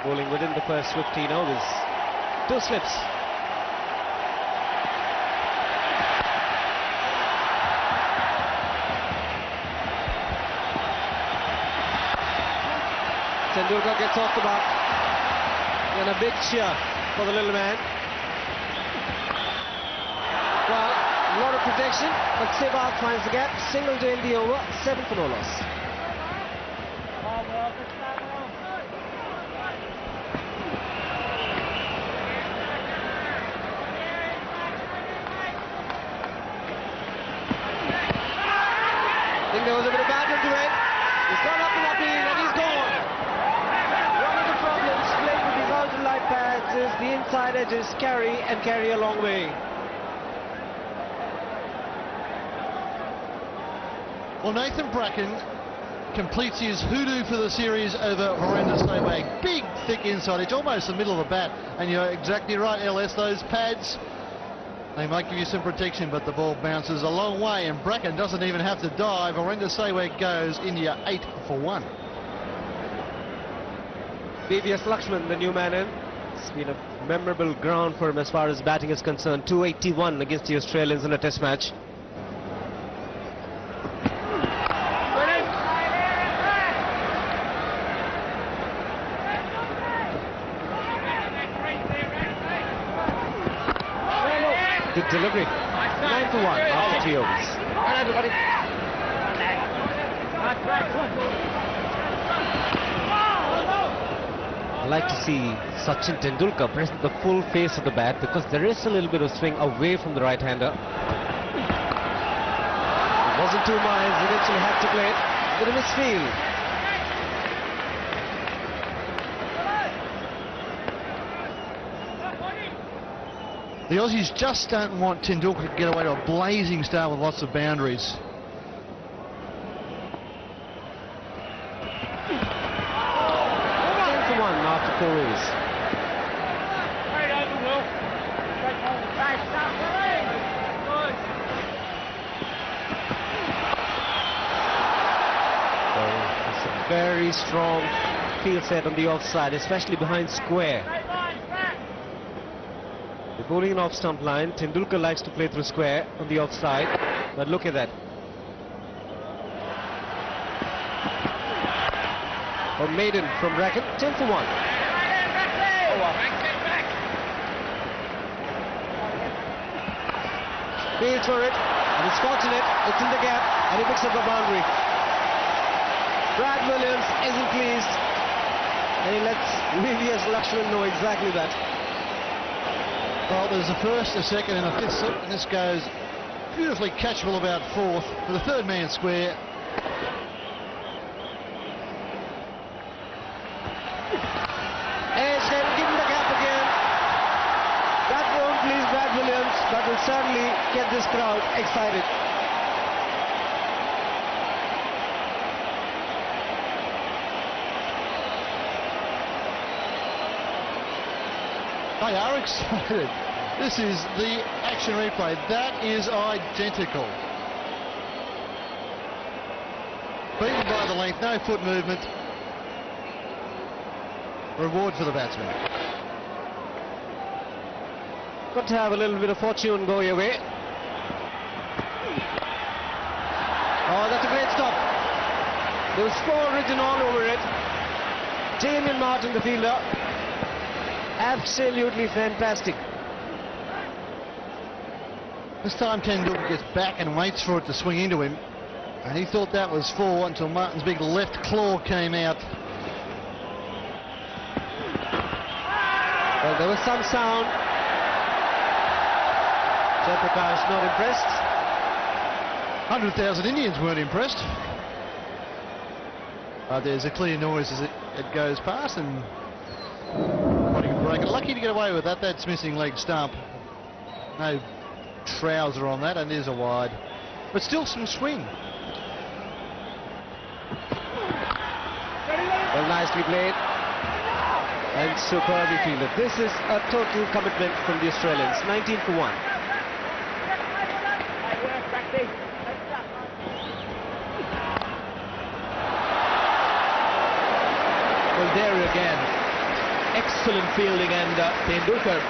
Bowling within the first 15 overs. 2 slips. Tendulkar gets off the mark. And a big cheer for the little man. Well, a lot of protection, but Sehwag finds the gap. Single to end the over, 7 for no loss. I think there was a bit of bad run to it. He's gone up and he's gone. One of the problems playing with these ultralight pads is the inside edges carry a long way. Well, Nathan Bracken completes his hoodoo for the series over Virendra Sehwag. Big, thick inside edge, almost the middle of the bat. And you're exactly right, LS, those pads, they might give you some protection, but the ball bounces a long way, and Bracken doesn't even have to dive. Virendra Sehwag goes, India 8 for 1. TVS Lakshman, the new man in. It's been a memorable ground for him as far as batting is concerned. 281 against the Australians in a test match. Good delivery. 9 for 1 after 3 overs. I like to see Sachin Tendulkar press the full face of the bat because there is a little bit of swing away from the right-hander. It wasn't 2 miles, he eventually had to play it. Bit of a misfield. The Aussies just don't want Tendulkar to get away to a blazing start with lots of boundaries. After 4 overs. It's a very strong field set on the offside, especially behind square. They're bowling an off-stump line. Tendulkar likes to play through square on the offside, but look at that. A maiden from bracket, 10 for 1. Fields for it, and it's fortunate, it's in the gap, and he picks up the boundary. Brad Williams isn't pleased, and he lets VVS Lakshman know exactly that. Well, there's a first, a second, and a fifth slip, and this goes beautifully catchable about fourth for the third man square. Edge and give him the gap again. That won't please Brad Williams, but will certainly get this crowd excited. They are excited. This is the action replay. That is identical. Beaten by the length, no foot movement. Reward for the batsman. Got to have a little bit of fortune go your way. Oh, that's a great stop. There was 4 written all over it. Damien Martin, the fielder. Absolutely fantastic. This time Tendulkar gets back and waits for it to swing into him. And he thought that was 4 until Martin's big left claw came out. Well, there was some sound. Jayaprakash not impressed. 100,000 Indians weren't impressed. There's a clear noise as it goes past, and putting a break. Lucky to get away with that. That's missing leg stump. No trouser on that, and there's a wide. But still some swing. Well, nicely played. And superbly fielded. This is a total commitment from the Australians. 19 for 1. Well, there again, excellent fielding, and Tendulkar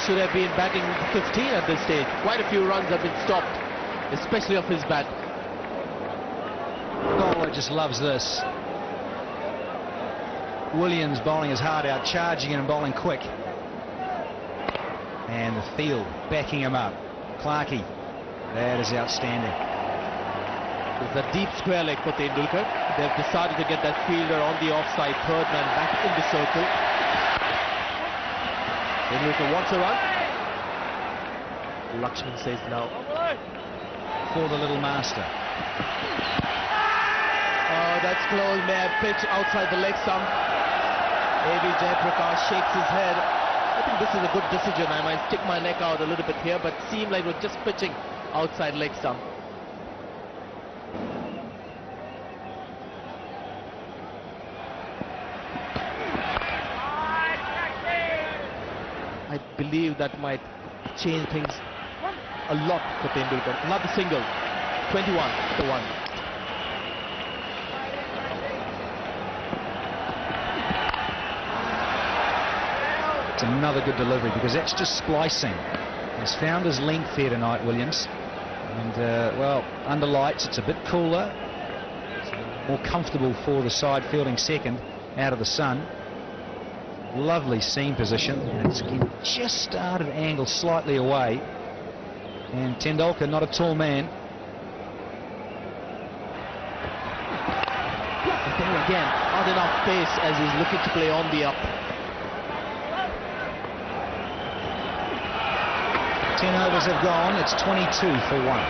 should have been batting 15 at this stage. Quite a few runs have been stopped, especially off his bat. Bowler just loves this. Williams bowling his heart out, charging in and bowling quick. And the field backing him up. Clarkey, that is outstanding. There's a deep square leg for Tendulkar. They've decided to get that fielder on the offside, third man back in the circle. Tendulkar wants a run. Lakshman says now. For the little master. Oh, that's close. May have pitched outside the leg stump. Maybe Jayaprakash shakes his head. I think this is a good decision. I might stick my neck out a little bit here, but seemed like we're just pitching outside leg stump. I believe that might change things a lot for Tendulkar. Another single. 21 for 1. It's another good delivery because that's just splicing. He's found his length here tonight, Williams. And, well, under lights, it's a bit cooler. It's more comfortable for the side fielding second out of the sun. Lovely seam position. And it's just started angled slightly away. And Tendulkar, not a tall man. Again, not enough pace as he's looking to play on the up. 10 overs have gone. It's 22 for 1.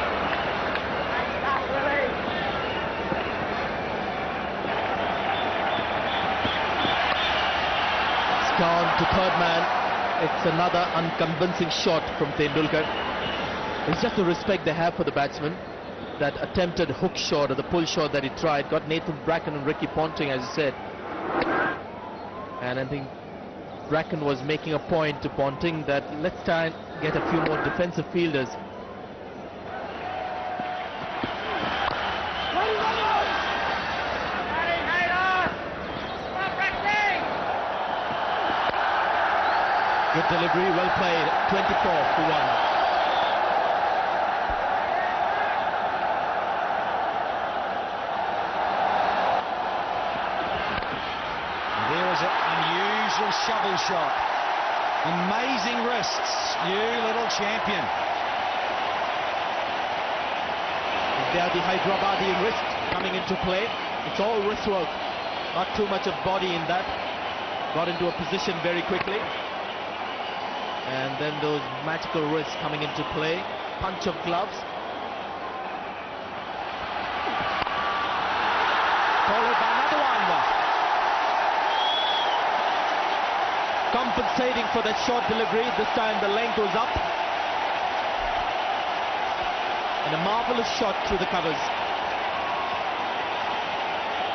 It's gone to third man. It's another unconvincing shot from Tendulkar. It's just the respect they have for the batsman. That attempted hook shot or the pull shot that he tried got Nathan Bracken and Ricky Ponting, as you said. And I think Bracken was making a point to Ponting that let's try and get a few more defensive fielders. Good delivery, well played. 24 for 1. Unusual shovel shot. Amazing wrists, you little champion. There the Hyderabadi wrist coming into play. It's all wrist work, not too much of body in that. Got into a position very quickly. And then those magical wrists coming into play. Punch of gloves. Followed by another one. Compensating for that short delivery, this time the length goes up. And a marvellous shot through the covers.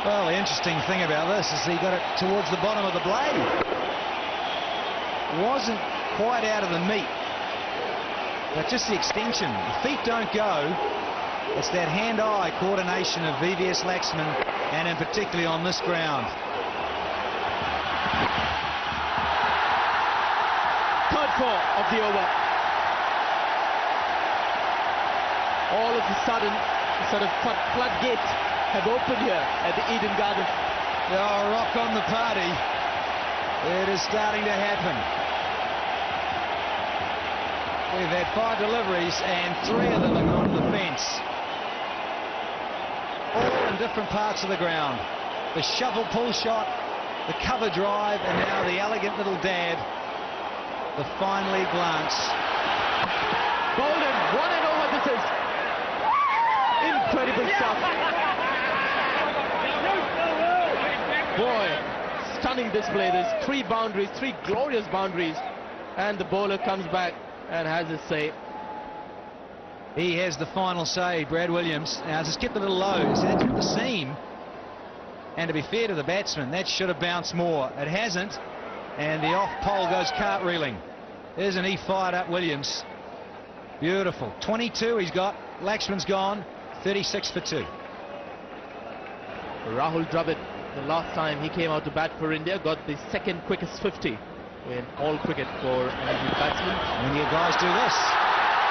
Well, the interesting thing about this is he got it towards the bottom of the blade. Wasn't quite out of the meat, but just the extension. The feet don't go. It's that hand-eye coordination of VVS Laxman, and in particularly on this ground. Third four of the over. All of a sudden, sort of floodgates have opened here at the Eden Garden. Oh, rock on the party. It is starting to happen. We've had 5 deliveries and 3 of them have gone to the fence. All in different parts of the ground. The shovel pull shot, the cover drive, and now the elegant little dad. The fine leg glance. Golden, 1 and over this is. Incredible stuff. Boy, stunning display. There's 3 boundaries, 3 glorious boundaries. And the bowler comes back and has his say. He has the final say, Brad Williams. Now, just kept a little low. So that's at the seam. And to be fair to the batsman, that should have bounced more. It hasn't. And the off pole goes cartwheeling. Isn't he fired up, Williams? Beautiful. 22 he's got. Laxman's gone. 36 for 2. Rahul Dravid, the last time he came out to bat for India, got the second quickest 50 in all cricket for an Indian batsman. When you guys do this,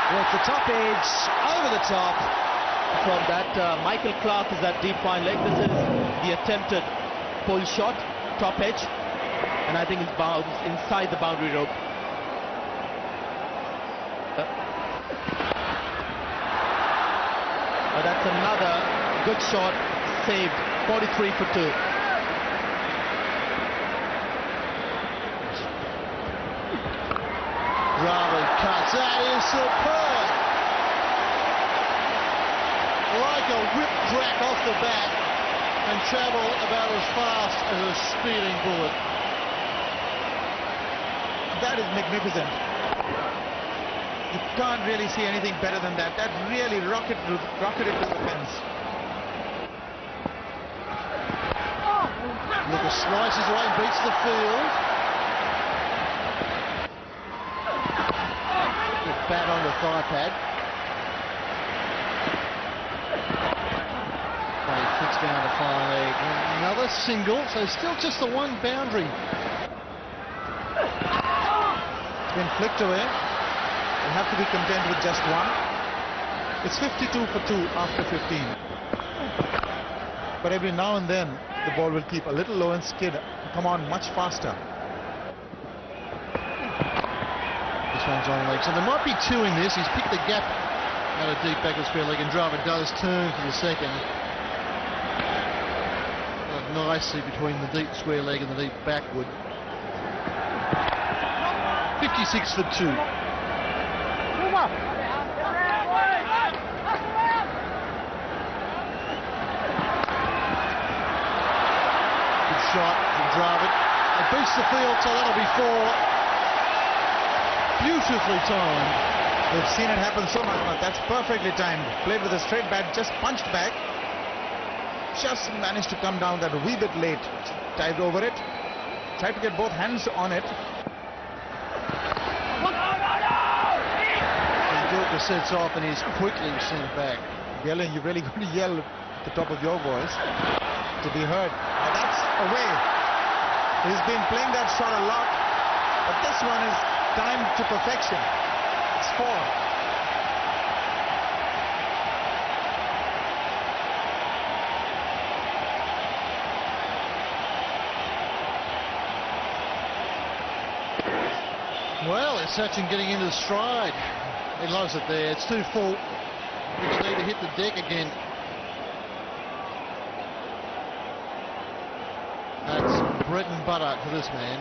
with the top edge, over the top. From that, Michael Clark is that deep fine leg. This is the attempted pull shot, top edge. And I think it's bounced inside the boundary rope. But that's another good shot, saved. 43 for 2. Dravid cuts. That is superb. Like a whip crack off the bat and travel about as fast as a speeding bullet. That is magnificent. You can't really see anything better than that. That really rocketed to the fence. Lucas slices away and beats the field. Good bat on the thigh pad. He kicks down the far leg. Another single, so still just the 1 boundary. It's been flicked away. We'll have to be content with just 1. It's 52 for 2 after 15. But every now and then, the ball will keep a little low and skid. Come on much faster. This one's on leg. So there might be 2 in this. He's picked the gap out of deep backward square leg, and Dravid does turn for the second. nicely between the deep square leg and the deep backward. 56 for 2. Good shot from Dravid. It beats the field, so that'll be 4. Beautifully timed. We've seen it happen so much, but that's perfectly timed. Played with a straight bat, just punched back. Just managed to come down that a wee bit late. Dived over it. Tried to get both hands on it. Tendulkar sets off and he's quickly sent back. Yelling, you really got to yell at the top of your voice to be heard. Now that's away. He's been playing that shot a lot, but this one is timed to perfection. It's 4. Well, it's Sachin getting into stride. He loves it there. It's too full. We need to hit the deck again. That's bread and butter to this man.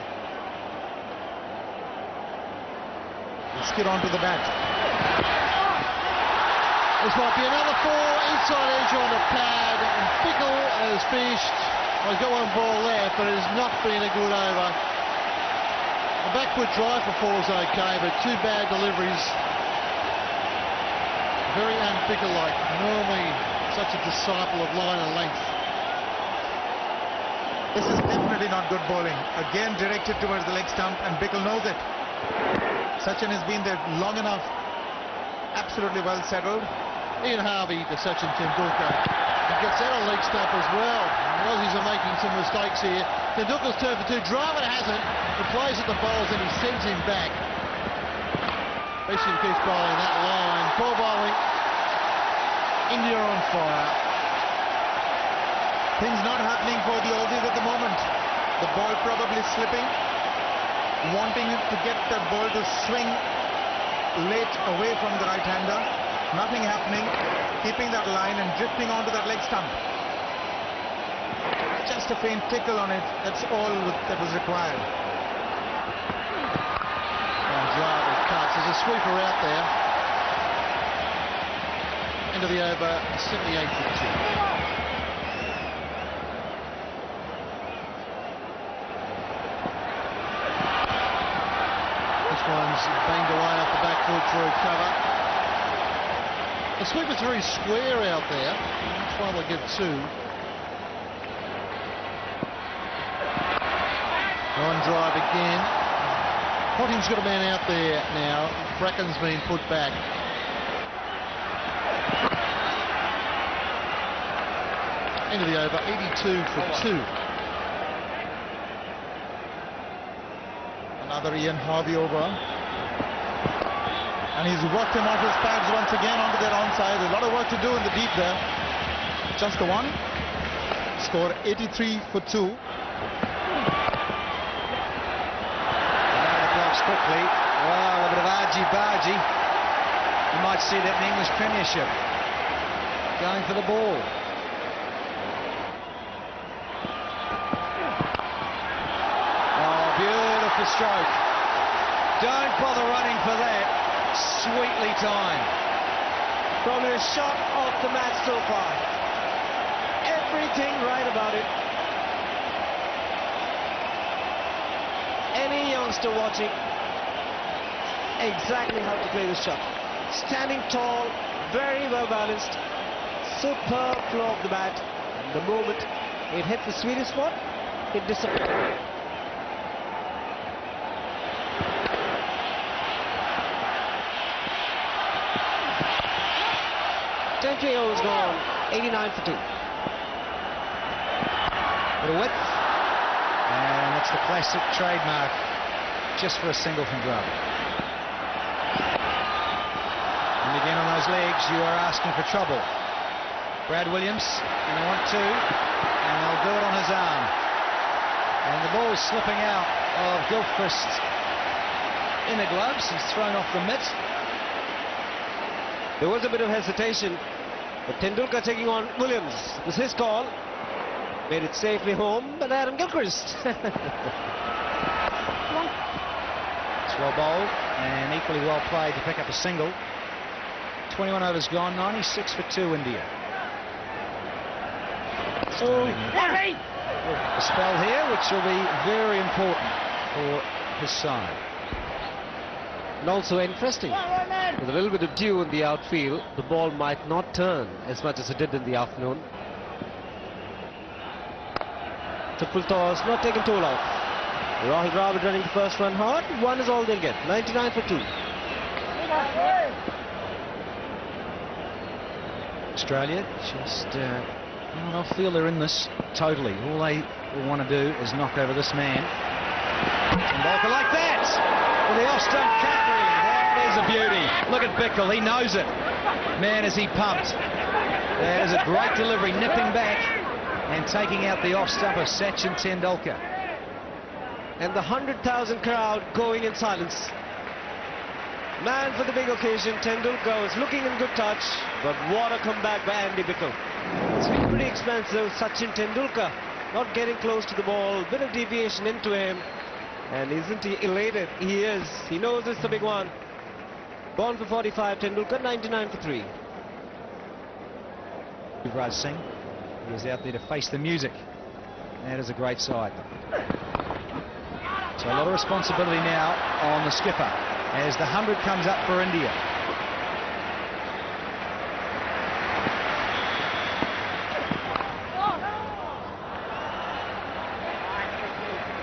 Let's get on to the bat. This might be another 4. Inside edge on the pad. And Bickle has finished. I've got one ball left, but it has not been a good over. The backward drive for 4 is okay, but 2 bad deliveries. Very un-Bickle-like. Normally such a disciple of line and length. This is definitely not good bowling. Again directed towards the leg stump, and Bickle knows it. Sachin has been there long enough. Absolutely well settled. Ian Harvey to Sachin Tendulkar. He gets that on leg stump as well. The Aussies are making some mistakes here. Tendulkar's turn for 2. Dravid hasn't. He plays at the bowls and he sends him back. Basically keeps bowling that line. Poor bowling. India on fire. Things not happening for the Aussies at the moment. The ball probably slipping. Wanting to get that ball to swing late away from the right-hander. Nothing happening. Keeping that line and drifting onto that leg stump. Just a faint tickle on it. That's all that was required. Dravid cuts. There's a sweeper out there. End of the over, 78 for 2. This one's banged away off the back foot through cover. The sweeper's very square out there. That's why they'll get 2. Line drive again. Potting's got a man out there now. Bracken's been put back. End of the over, 82 for 2. Another Ian Harvey over. And he's worked him off his pads once again onto their onside. A lot of work to do in the deep there. Just the one. Score 83 for 2. Now the blocks quickly. Well, a bit of argy-bargy. You might see that in the English Premiership. Going for the ball. Oh, beautiful stroke. Don't bother running for that. Sweetly timed. Probably a shot off the match so far. Everything right about it. Any youngster watching, exactly how to play this shot. Standing tall, very well balanced, superb flow of the bat. And the moment it hit the sweetest spot, it disappeared. Overs gone, 89 for 2. Bit of width. And that's the classic trademark. Just for a single from Dravid. And again on those legs, you are asking for trouble. Brad Williams, and they want 2. And they'll do it on his arm. And the ball is slipping out of Gilchrist's inner gloves. He's thrown off the mitt. There was a bit of hesitation, but Tendulkar taking on Williams. It was his call. Made it safely home, but Adam Gilchrist. It's well bowled and equally well played to pick up a single. 21 overs gone, 96 for 2 India. A spell here which will be very important for his side. And also interesting, with a little bit of dew in the outfield, the ball might not turn as much as it did in the afternoon. Triple toss, not taken too long. Rahul Dravid running the first run hard. 1 is all they'll get. 99 for 2. Australia just I don't feel they're in this totally. All they will want to do is knock over this man. And Bolker like that with the off-stump country. That is a beauty. Look at Bickle, he knows it. Man, is he pumped. That is a great delivery, nipping back and taking out the off-stump of Sachin Tendulkar. And the 100,000 crowd going in silence. Man for the big occasion, Tendulkar was looking in good touch, but what a comeback by Andy Bickle. It's been pretty expensive. Sachin Tendulkar not getting close to the ball, bit of deviation into him, and isn't he elated? He is. He knows it's the big one. Gone for 45, Tendulkar 99 for 3. Yuvraj Singh, he is out there to face the music. That is a great side. So a lot of responsibility now on the skipper as the 100 comes up for India.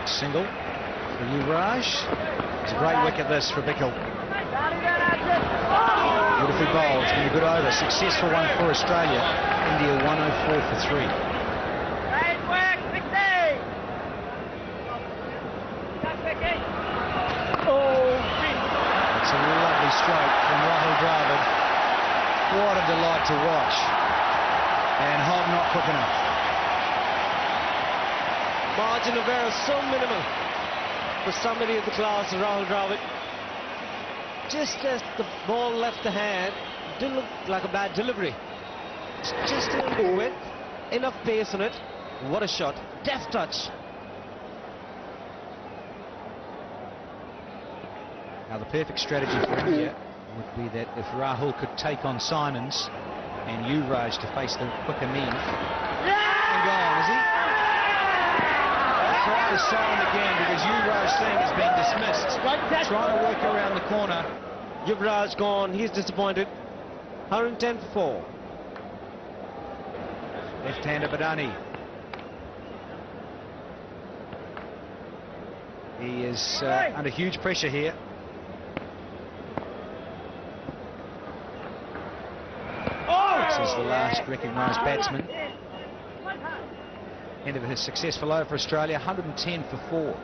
Single for Yuvraj. It's a great wicket this for Bickle. Beautifully bowled. It's been a good over. Successful one for Australia. India 104 for 3. It's a lovely stroke from Rahul Dravid. What a delight to watch. And Hogg not quick enough. Margin of error so minimal for somebody of the class of Rahul Dravid. Just as the ball left the hand, didn't look like a bad delivery. Just a little width, enough pace on it. What a shot. Deft touch. Now the perfect strategy for India would be that if Rahul could take on Simons and Yuvraj to face the quicker men. And gone, is he? Try to sign again because Yuvraj Singh has been dismissed. Trying to work around the corner. Yuvraj gone, he's disappointed. 110 for 4. Left-hander Badani. He is under huge pressure here. This is the last recognised batsman. End of his successful over for Australia, 110 for 4.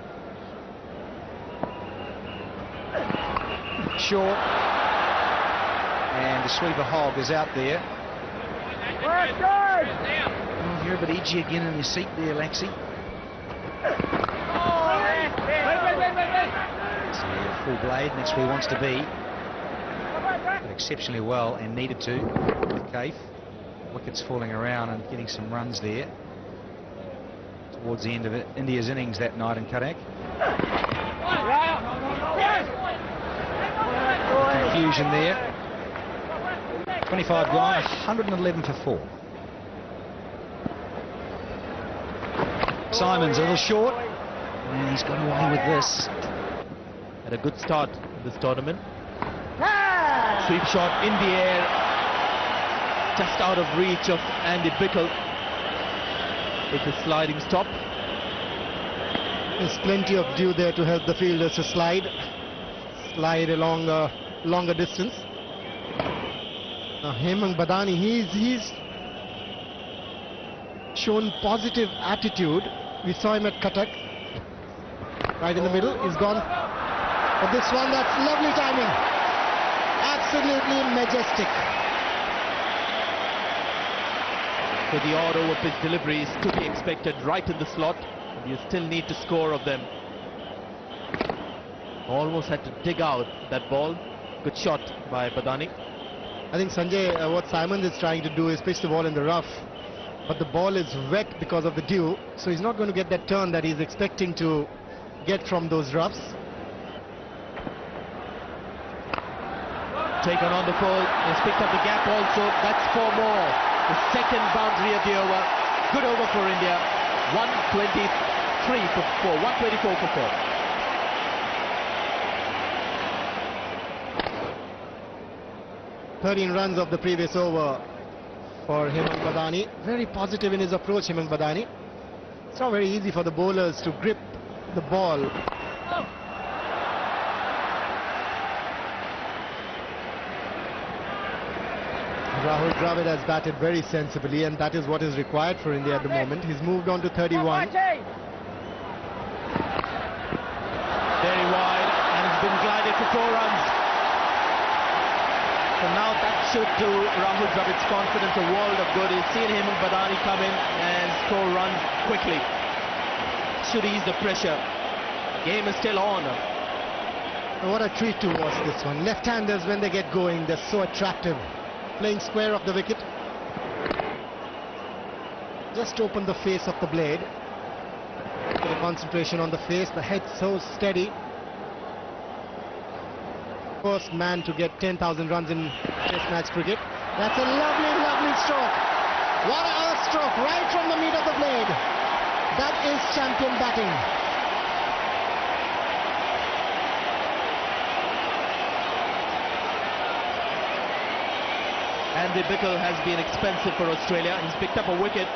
Short. And the sweeper Hogg is out there. Oh, you're a bit edgy again in your seat there, Laxi. So, full blade, and that's where he wants to be. Did exceptionally well and needed to with Kaif. Wickets falling around and getting some runs there towards the end of India's innings that night in Cuttack. Confusion there. 25 gone, 111 for 4. Simons a little short, and he's got away with this. Had a good start in this tournament. Sweep shot in the air, just out of reach of Andy Bickle. It's a sliding stop. There's plenty of dew there to help the fielders to slide along a longer distance. Now Hemang Badani, he's shown positive attitude. We saw him at Cuttack, right in the middle. He's gone. But this one, that's lovely timing. Absolutely majestic. So the odd over pitch deliveries to be expected right in the slot. You still need to score of them. Almost had to dig out that ball. Good shot by Badani. I think Sanjay, what Simons is trying to do is pitch the ball in the rough but the ball is wet because of the dew, so he's not going to get that turn that he's expecting to get from those roughs. Taken on the full, he's picked up the gap also, that's 4 more. The second boundary of the over, good over for India, 123 for 4, 124 for 4. 13 runs of the previous over for Hemang Badani. Very positive in his approach, Hemang Badani. It's not very easy for the bowlers to grip the ball. Rahul Dravid has batted very sensibly, and that is what is required for India at the moment. He's moved on to 31. Very wide, and it's been glided for 4 runs. So now that should do Rahul Dravid's confidence a world of good. He's seen Hemang Badani come in and score runs quickly. Should ease the pressure. Game is still on. What a treat to watch this one. Left-handers, when they get going, they're so attractive. Playing square of the wicket. Just open the face of the blade. Put a concentration on the face, the head so steady. First man to get 10,000 runs in Test match cricket. That's a lovely, lovely stroke. What a stroke, right from the meat of the blade. That is champion batting. Andy Bickle has been expensive for Australia. He's picked up a wicket,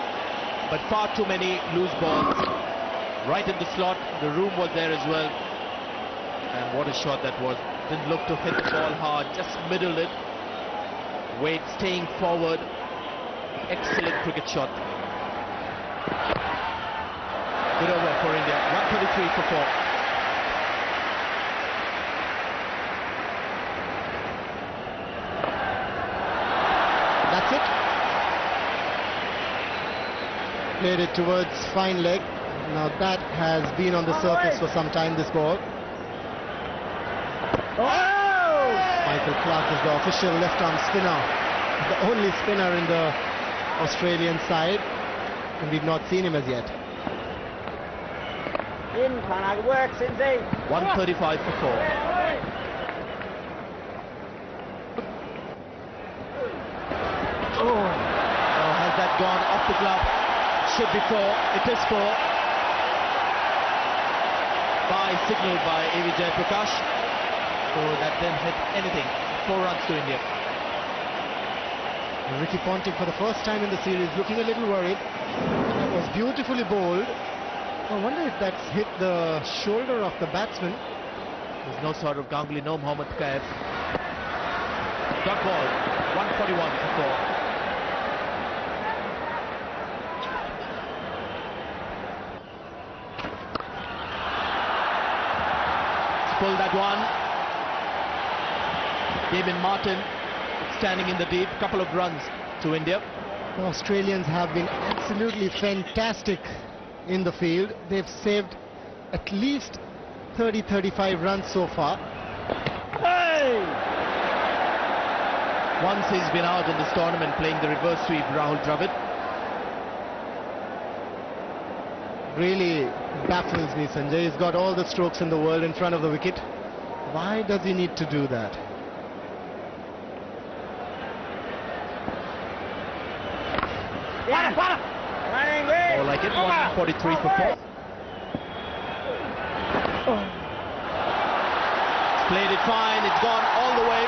but far too many loose balls. Right in the slot, the room was there as well. And what a shot that was. Didn't look to hit the ball hard, just middled it. Wade staying forward. Excellent cricket shot. Good over for India. 133 for 4. That's it. Played it towards fine leg. Now that has been on the surface for some time, this ball. Michael Clarke is the official left-arm spinner. The only spinner in the Australian side. And we've not seen him as yet. 135 for 4. Oh, has that gone off the glove? Should be 4. It is 4. By signal by A.V. Jayaprakash. So that didn't hit anything. 4 runs to India. Ricky Ponting for the first time in the series looking a little worried. That was beautifully bowled. I wonder if that's hit the shoulder of the batsman. There's no sort of Ganguly, no Mohammad Kaif. Dot ball. 141 for 4. Pull that one. Damien Martin standing in the deep, couple of runs to India. The Australians have been absolutely fantastic in the field. They've saved at least 30-35 runs so far. Once he's been out in this tournament playing the reverse sweep, Rahul Dravid. Really baffles me, Sanjay. He's got all the strokes in the world in front of the wicket. Why does he need to do that? More like it, 143 for 4. Played it fine, it's gone all the way.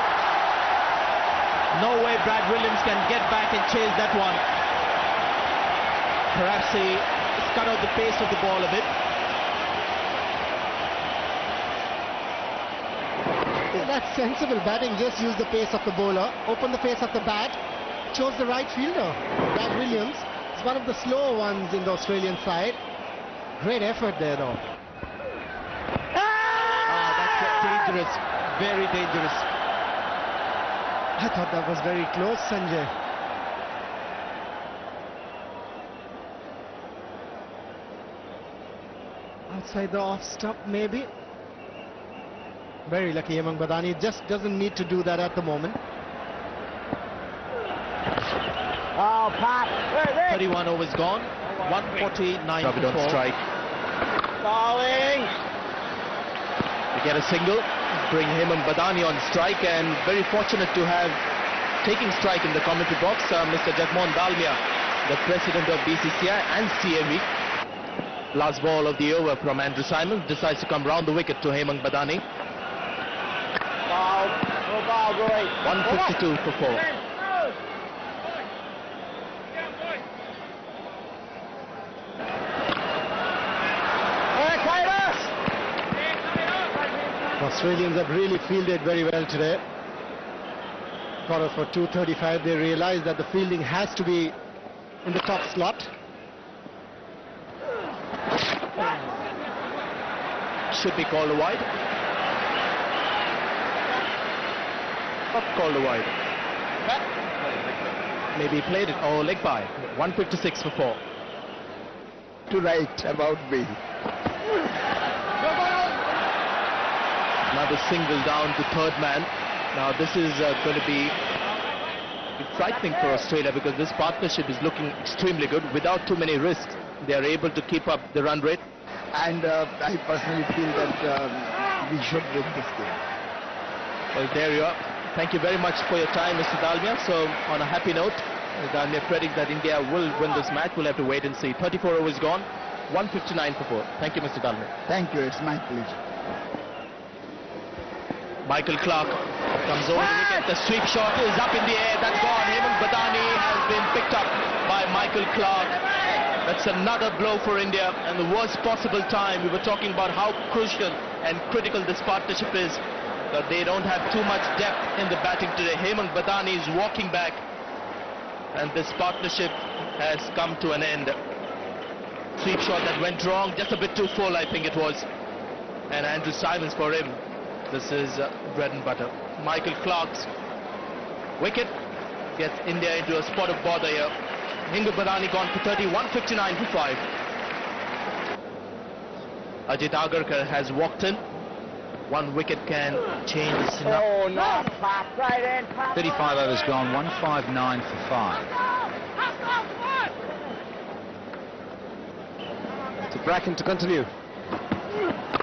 No way Brad Williams can get back and chase that one. Perhaps he cut out the pace of the ball a bit. Yeah, that's sensible batting. Just use the pace of the bowler, open the face of the bat, chose the right fielder. Brad Williams is one of the slower ones in the Australian side. Great effort there though. That's dangerous, very dangerous. I thought that was very close, Sanjay. Outside the off stop, maybe. Very lucky Hemang Badani. Just doesn't need to do that at the moment. 31 overs gone. 149 Drop it to on 4. strike. We get a single, bring Hemant Badani on strike, and very fortunate to have taking strike in the commentary box, Mr. Jagmohan Dalmia, the president of BCCI and CME. Last ball of the over from Andrew Simon, decides to come round the wicket to Hemant Badani. 152 for 4. The Australians have really fielded very well today. Got us for 235. They realize that the fielding has to be in the top slot. Should be called a wide. Not called a wide. Maybe he played it. Oh, leg by. 156 for 4. To write about me. Another single down to third man. Now this is going to be frightening for Australia, because this partnership is looking extremely good. Without too many risks, they are able to keep up the run rate. And I personally feel that we should win this game. Well, there you are. Thank you very much for your time, Mr. Dalmia. So on a happy note, Dalmia predicts that India will win this match. We'll have to wait and see. 34 overs gone, 159 for 4. Thank you, Mr. Dalmia. Thank you, it's my pleasure. Michael Clark comes over the wicket. The sweep shot is up in the air. That's gone. Hemant Badani has been picked up by Michael Clark. That's another blow for India, and the worst possible time. We were talking about how crucial and critical this partnership is. That they don't have too much depth in the batting today. Hemant Badani is walking back, and this partnership has come to an end. Sweep shot that went wrong, just a bit too full, I think it was. And Andrew Simons for him. This is bread and butter. Michael Clark's wicket gets India into a spot of bother here. Hemant Badani gone for 30, 159 for 5. Ajit Agarkar has walked in. One wicket can change the scenario. 35 overs gone, 159 for 5. To Bracken to continue.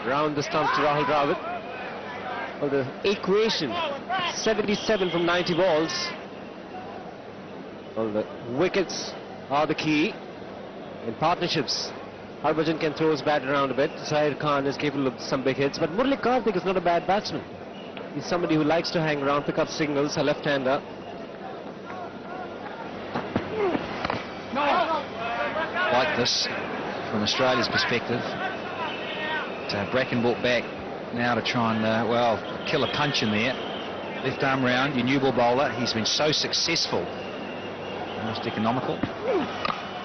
Round the stump to Rahul Dravid. Well, the equation, 77 from 90 balls. Well, the wickets are the key. In partnerships, Harbhajan can throw his bat around a bit. Zahir Khan is capable of some big hits, but Murali Karthik is not a bad batsman. He's somebody who likes to hang around, pick up signals, a left-hander. Like this, from Australia's perspective, to have Bracken brought back now to try and, well, kill a punch in there. Left arm round, your new ball bowler. He's been so successful. Most economical,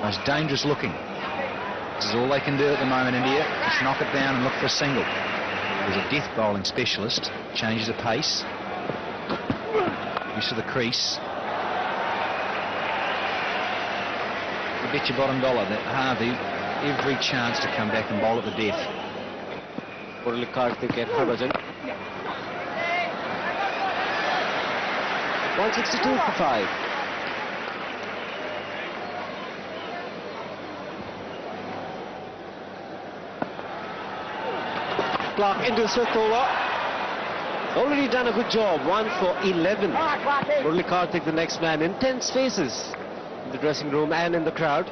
most dangerous looking. This is all they can do at the moment, India. Just knock it down and look for a single. He's a death bowling specialist. Changes the pace. Use of the crease. You bet your bottom dollar that Harvey every chance to come back and bowl at the death. Murali Karthik and Harbhajan. 162 for 5. Clark into his fifth over. Already done a good job. 1 for 11. Murali Karthik, the next man. Intense faces in the dressing room and in the crowd.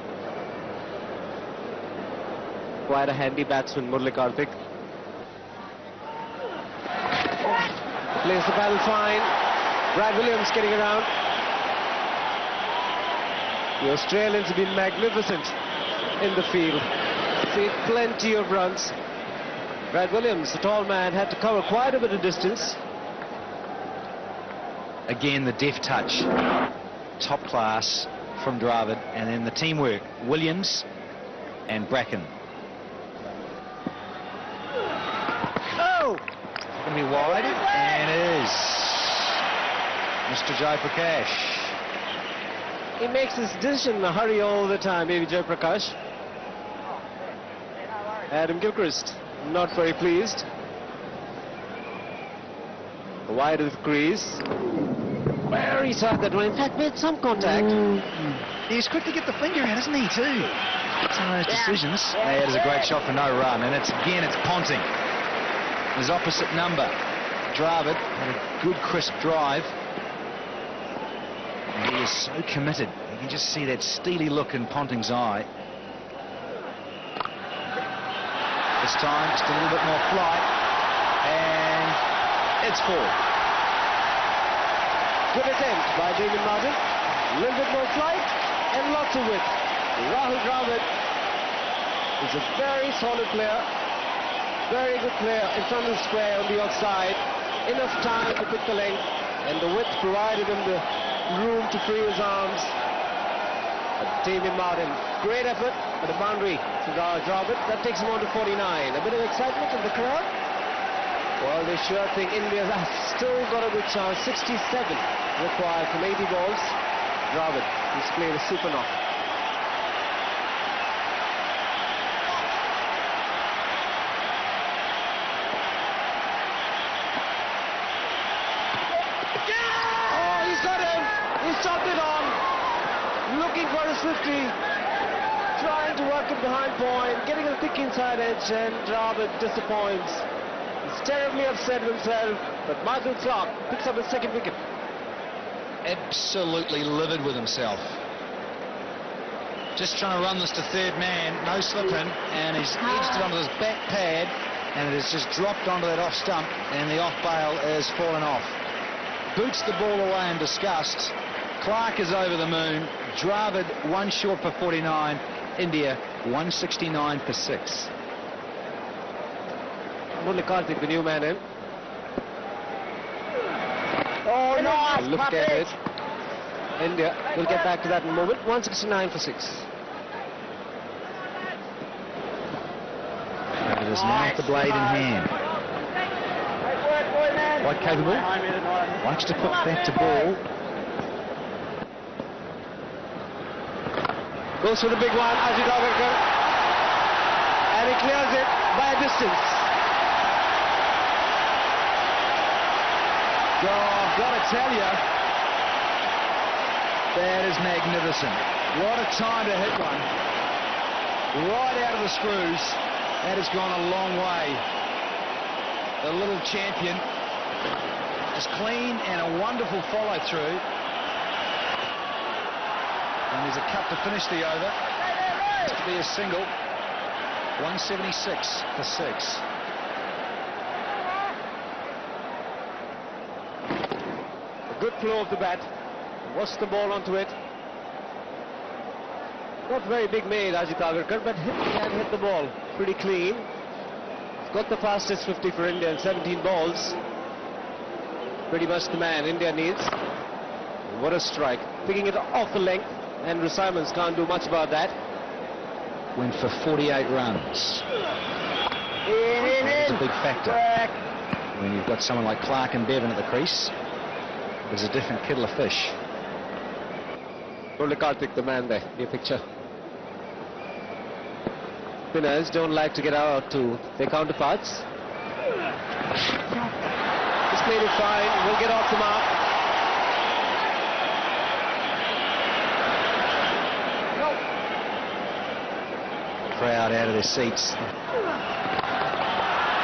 Quite a handy batsman, Murali Karthik. Plays the battle fine. Brad Williams getting around. The Australians have been magnificent in the field. Saved plenty of runs. Brad Williams, the tall man, had to cover quite a bit of distance. Again, the deft touch. Top class from Dravid. And then the teamwork. Williams and Bracken. Oh! Going to be wide, and it is. Mr. Jaiprakash. He makes his decision in a hurry all the time, maybe Jaiprakash. Adam Gilchrist, not very pleased. Wide of the crease. Very tight that one. In fact, made some contact. He's quick to get the finger out, isn't he, too? Some of those decisions. That is a great shot for no run, and it's Ponting. His opposite number. Dravid had a good crisp drive. And he is so committed. You can just see that steely look in Ponting's eye. This time, just a little bit more flight. And it's 4. Good attempt by Damien Martin. A little bit more flight and lots of width. Rahul Dravid is a very solid player. Very good player in front of the square on the outside. Enough time to pick the length, and the width provided him the room to free his arms. Damien Martin, great effort, but a boundary to Dravid. That takes him on to 49. A bit of excitement in the crowd. Well, they sure think India has still got a good chance. 67 required from 80 balls. Dravid, he's played a super knock. Oh, he's got him! He's chopped it on. Looking for his 50. Trying to work it behind point. Getting a thick inside edge, and Dravid disappoints. He's terribly upset with himself, but Michael Clark picks up his second wicket. Absolutely livid with himself. Just trying to run this to third man, no slipping, and he's edged it onto his back pad, and it has just dropped onto that off stump, and the off bail is fallen off. Boots the ball away in disgust. Clark is over the moon. Dravid 1 short for 49. India 169 for 6. Murali Karthik, the new man in. Oh, no! Look at it. India will get back to that in a moment. 169 for 6. It is now with the blade in hand. Quite capable. Likes to put back to ball. Goes for the big one, Ajit Agarkar. And he clears it by a distance. Oh, gotta tell you, that is magnificent. What a time to hit one. Right out of the screws. That has gone a long way. The little champion is clean and a wonderful follow through. And there's a cut to finish the over. To be a single. 176 for 6. Good flow of the bat. What's the ball onto it? Not very big made, Ajit Agarkar, but can hit the ball pretty clean. He's got the fastest 50 for India in 17 balls. Pretty much the man India needs. What a strike. Picking it off the length, and Simons can't do much about that. Went for 48 runs. That's a big factor. When you've got someone like Clark and Bevan at the crease, there's a different kettle of fish. Murali Karthik, the man there, new picture. Spinners don't like to get out to their counterparts. He's played it fine, will get off the mark. Crowd out of their seats.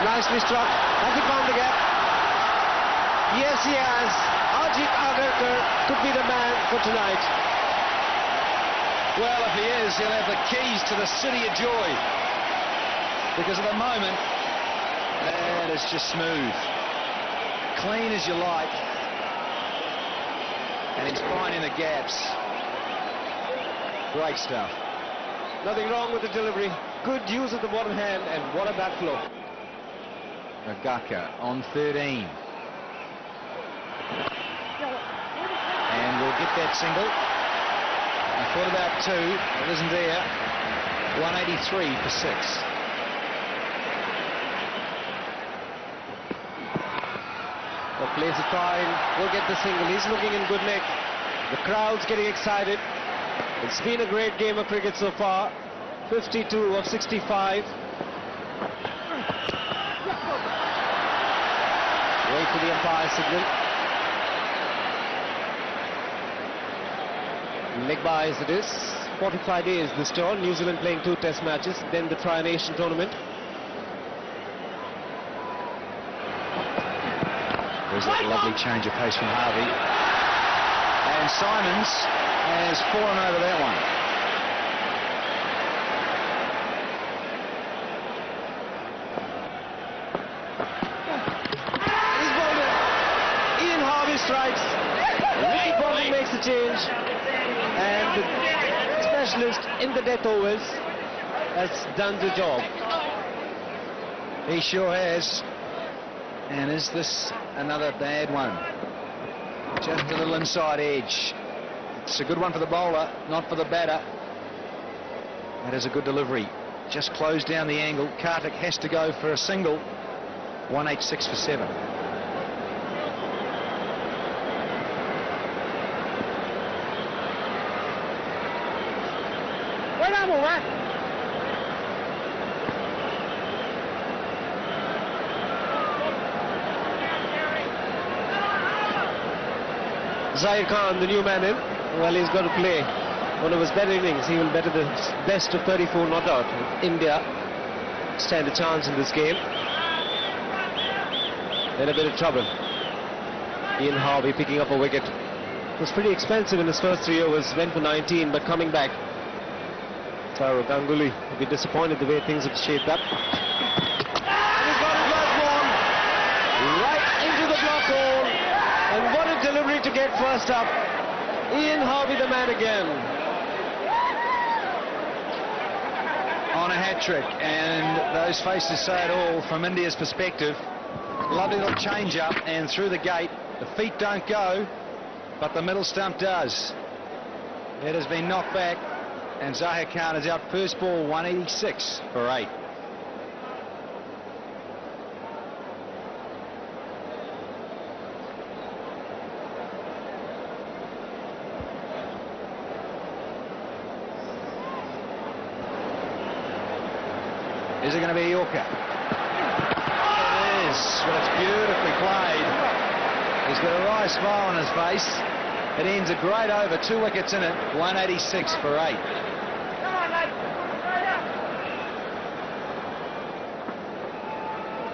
Nicely struck. Has he found the gap? Yes, he has. Ajit Agarkar could be the man for tonight. Well, if he is, he'll have the keys to the city of joy. Because at the moment, that is just smooth. Clean as you like. And he's finding the gaps. Great stuff. Nothing wrong with the delivery. Good use of the bottom hand, and what a bat flow. Ragaka on 13. And we'll get that single. I thought about 2. It isn't there. 183 for 6. The plays it fine. We'll get the single. He's looking in good nick. The crowd's getting excited. It's been a great game of cricket so far. 52 of 65. Wait for the umpire signal. Leg byes it is. 45 days this tour. New Zealand playing 2 test matches, then the Tri-Nation tournament. There's that lovely change of pace from Harvey. And Simons has fallen over that one. He's bowled it. Ian Harvey strikes. Ricky Ponting makes the change. And the specialist in the death overs has done the job. He sure has. And is this another bad one? Just a little inside edge. It's a good one for the bowler, not for the batter. That is a good delivery. Just closed down the angle. Kartik has to go for a single. 186 for 7. Zahir Khan, the new man in, well, he's got to play one of his better innings. He will better the best of 34 not out. India stand a chance in this game. In a bit of trouble. Ian Harvey picking up a wicket. It was pretty expensive in his first 3 overs, went for 19, but coming back. Saurav Ganguly will be disappointed the way things have shaped up. And he's got his last ball right into the block hole. And what a delivery to get first up. Ian Harvey, the man again. On a hat-trick, and those faces say it all from India's perspective. Lovely little change-up, and through the gate. The feet don't go, but the middle stump does. It has been knocked back, and Zahir Khan is out first ball, 186 for 8. Is it going to be a Yorker? It is, but it's beautifully played. He's got a wry smile on his face. It ends a great over, 2 wickets in it, 186 for 8.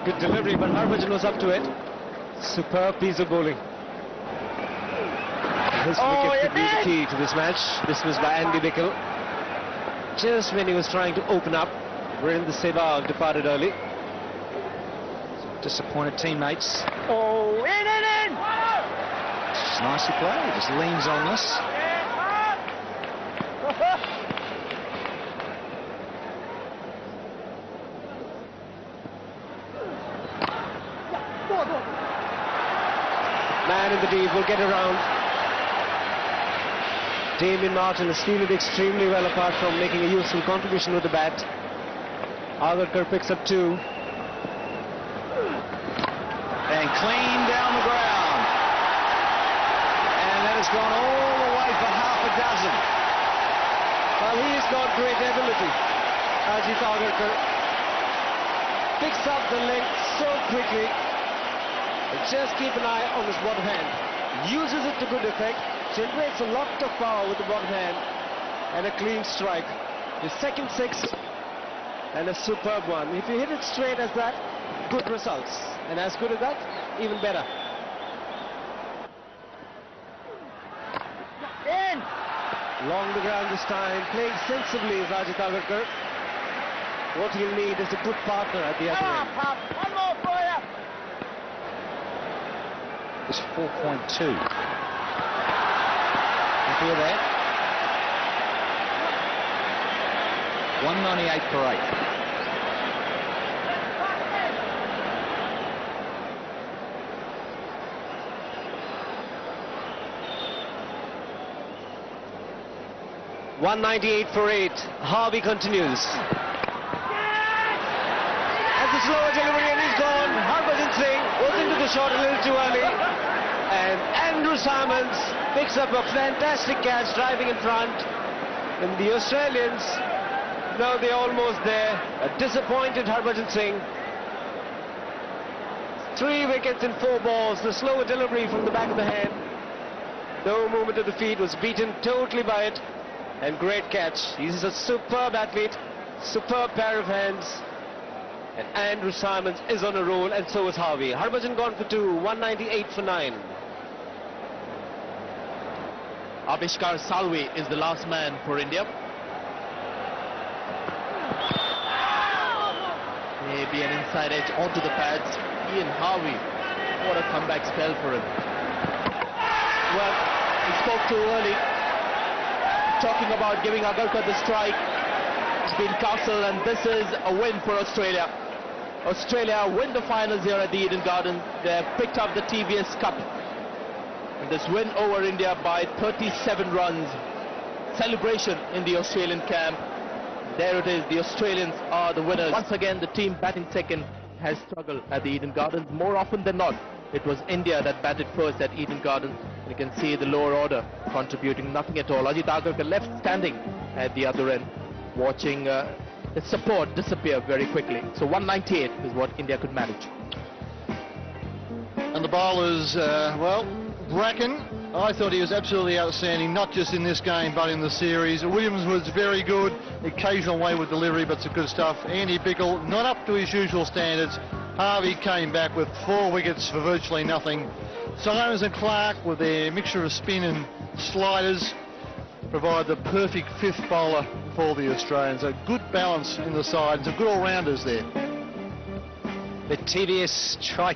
Good delivery, but Harbhajan was up to it. Superb piece of bowling. His wicket could be the key to this match. Dismissed by Andy Bickle. Just when he was trying to open up, Virendra Sehwag departed early. Disappointed teammates. Oh, in! Just nicely played, just leans on this. Man in the deep will get around. Damien Martin has fielded extremely well apart from making a useful contribution with the bat. Agarkar picks up 2. And clean down the ground. And that has gone all the way for half a dozen. Well, he's got great ability. Ajit Agarkar picks up the length so quickly. But just keep an eye on his bottom hand. Uses it to good effect. Generates a lot of power with the bottom hand. And a clean strike. His second 6. And a superb one. If you hit it straight as that, good results. And as good as that, even better. Along the ground this time, playing sensibly is Ajit Agarkar. What he'll need is a good partner at the other end. One more for you. It's 4.2. Happy with that? 198 for 8. .198 for 8. Harvey continues. As the slower delivery and he's gone. Harbhajan Singh was into the shot a little too early. And Andrew Simons picks up a fantastic catch driving in front. And the Australians, no, they're almost there. A disappointed Harbhajan Singh. 3 wickets in 4 balls. The slower delivery from the back of the hand. No movement of the feet, was beaten totally by it. And great catch. He's a superb athlete, superb pair of hands. And Andrew Simons is on a roll, and so is Harvey. Harbhajan gone for 2, 198 for 9. Avishkar Salvi is the last man for India. Maybe an inside edge onto the pads. Ian Harvey, what a comeback spell for him. Well, he spoke too early, talking about giving Agarkar the strike. It's been castled, and this is a win for Australia. Australia win the finals here at the Eden Gardens. They have picked up the TVS Cup. And this win over India by 37 runs. Celebration in the Australian camp. There it is, the Australians are the winners. Once again, the team batting second has struggled at the Eden Gardens. More often than not, it was India that batted first at Eden Gardens. You can see the lower order contributing nothing at all. Ajit Agarkar left standing at the other end, watching the support disappear very quickly. So 198 is what India could manage. And the bowlers, well, Bracken, I thought he was absolutely outstanding, not just in this game but in the series. Williams was very good, occasional wayward delivery, but some good stuff. Andy Bickle, not up to his usual standards. Harvey came back with 4 wickets for virtually nothing. Simons and Clark, with their mixture of spin and sliders, provide the perfect 5th bowler for the Australians. A good balance in the side, some good all-rounders there. The TVS try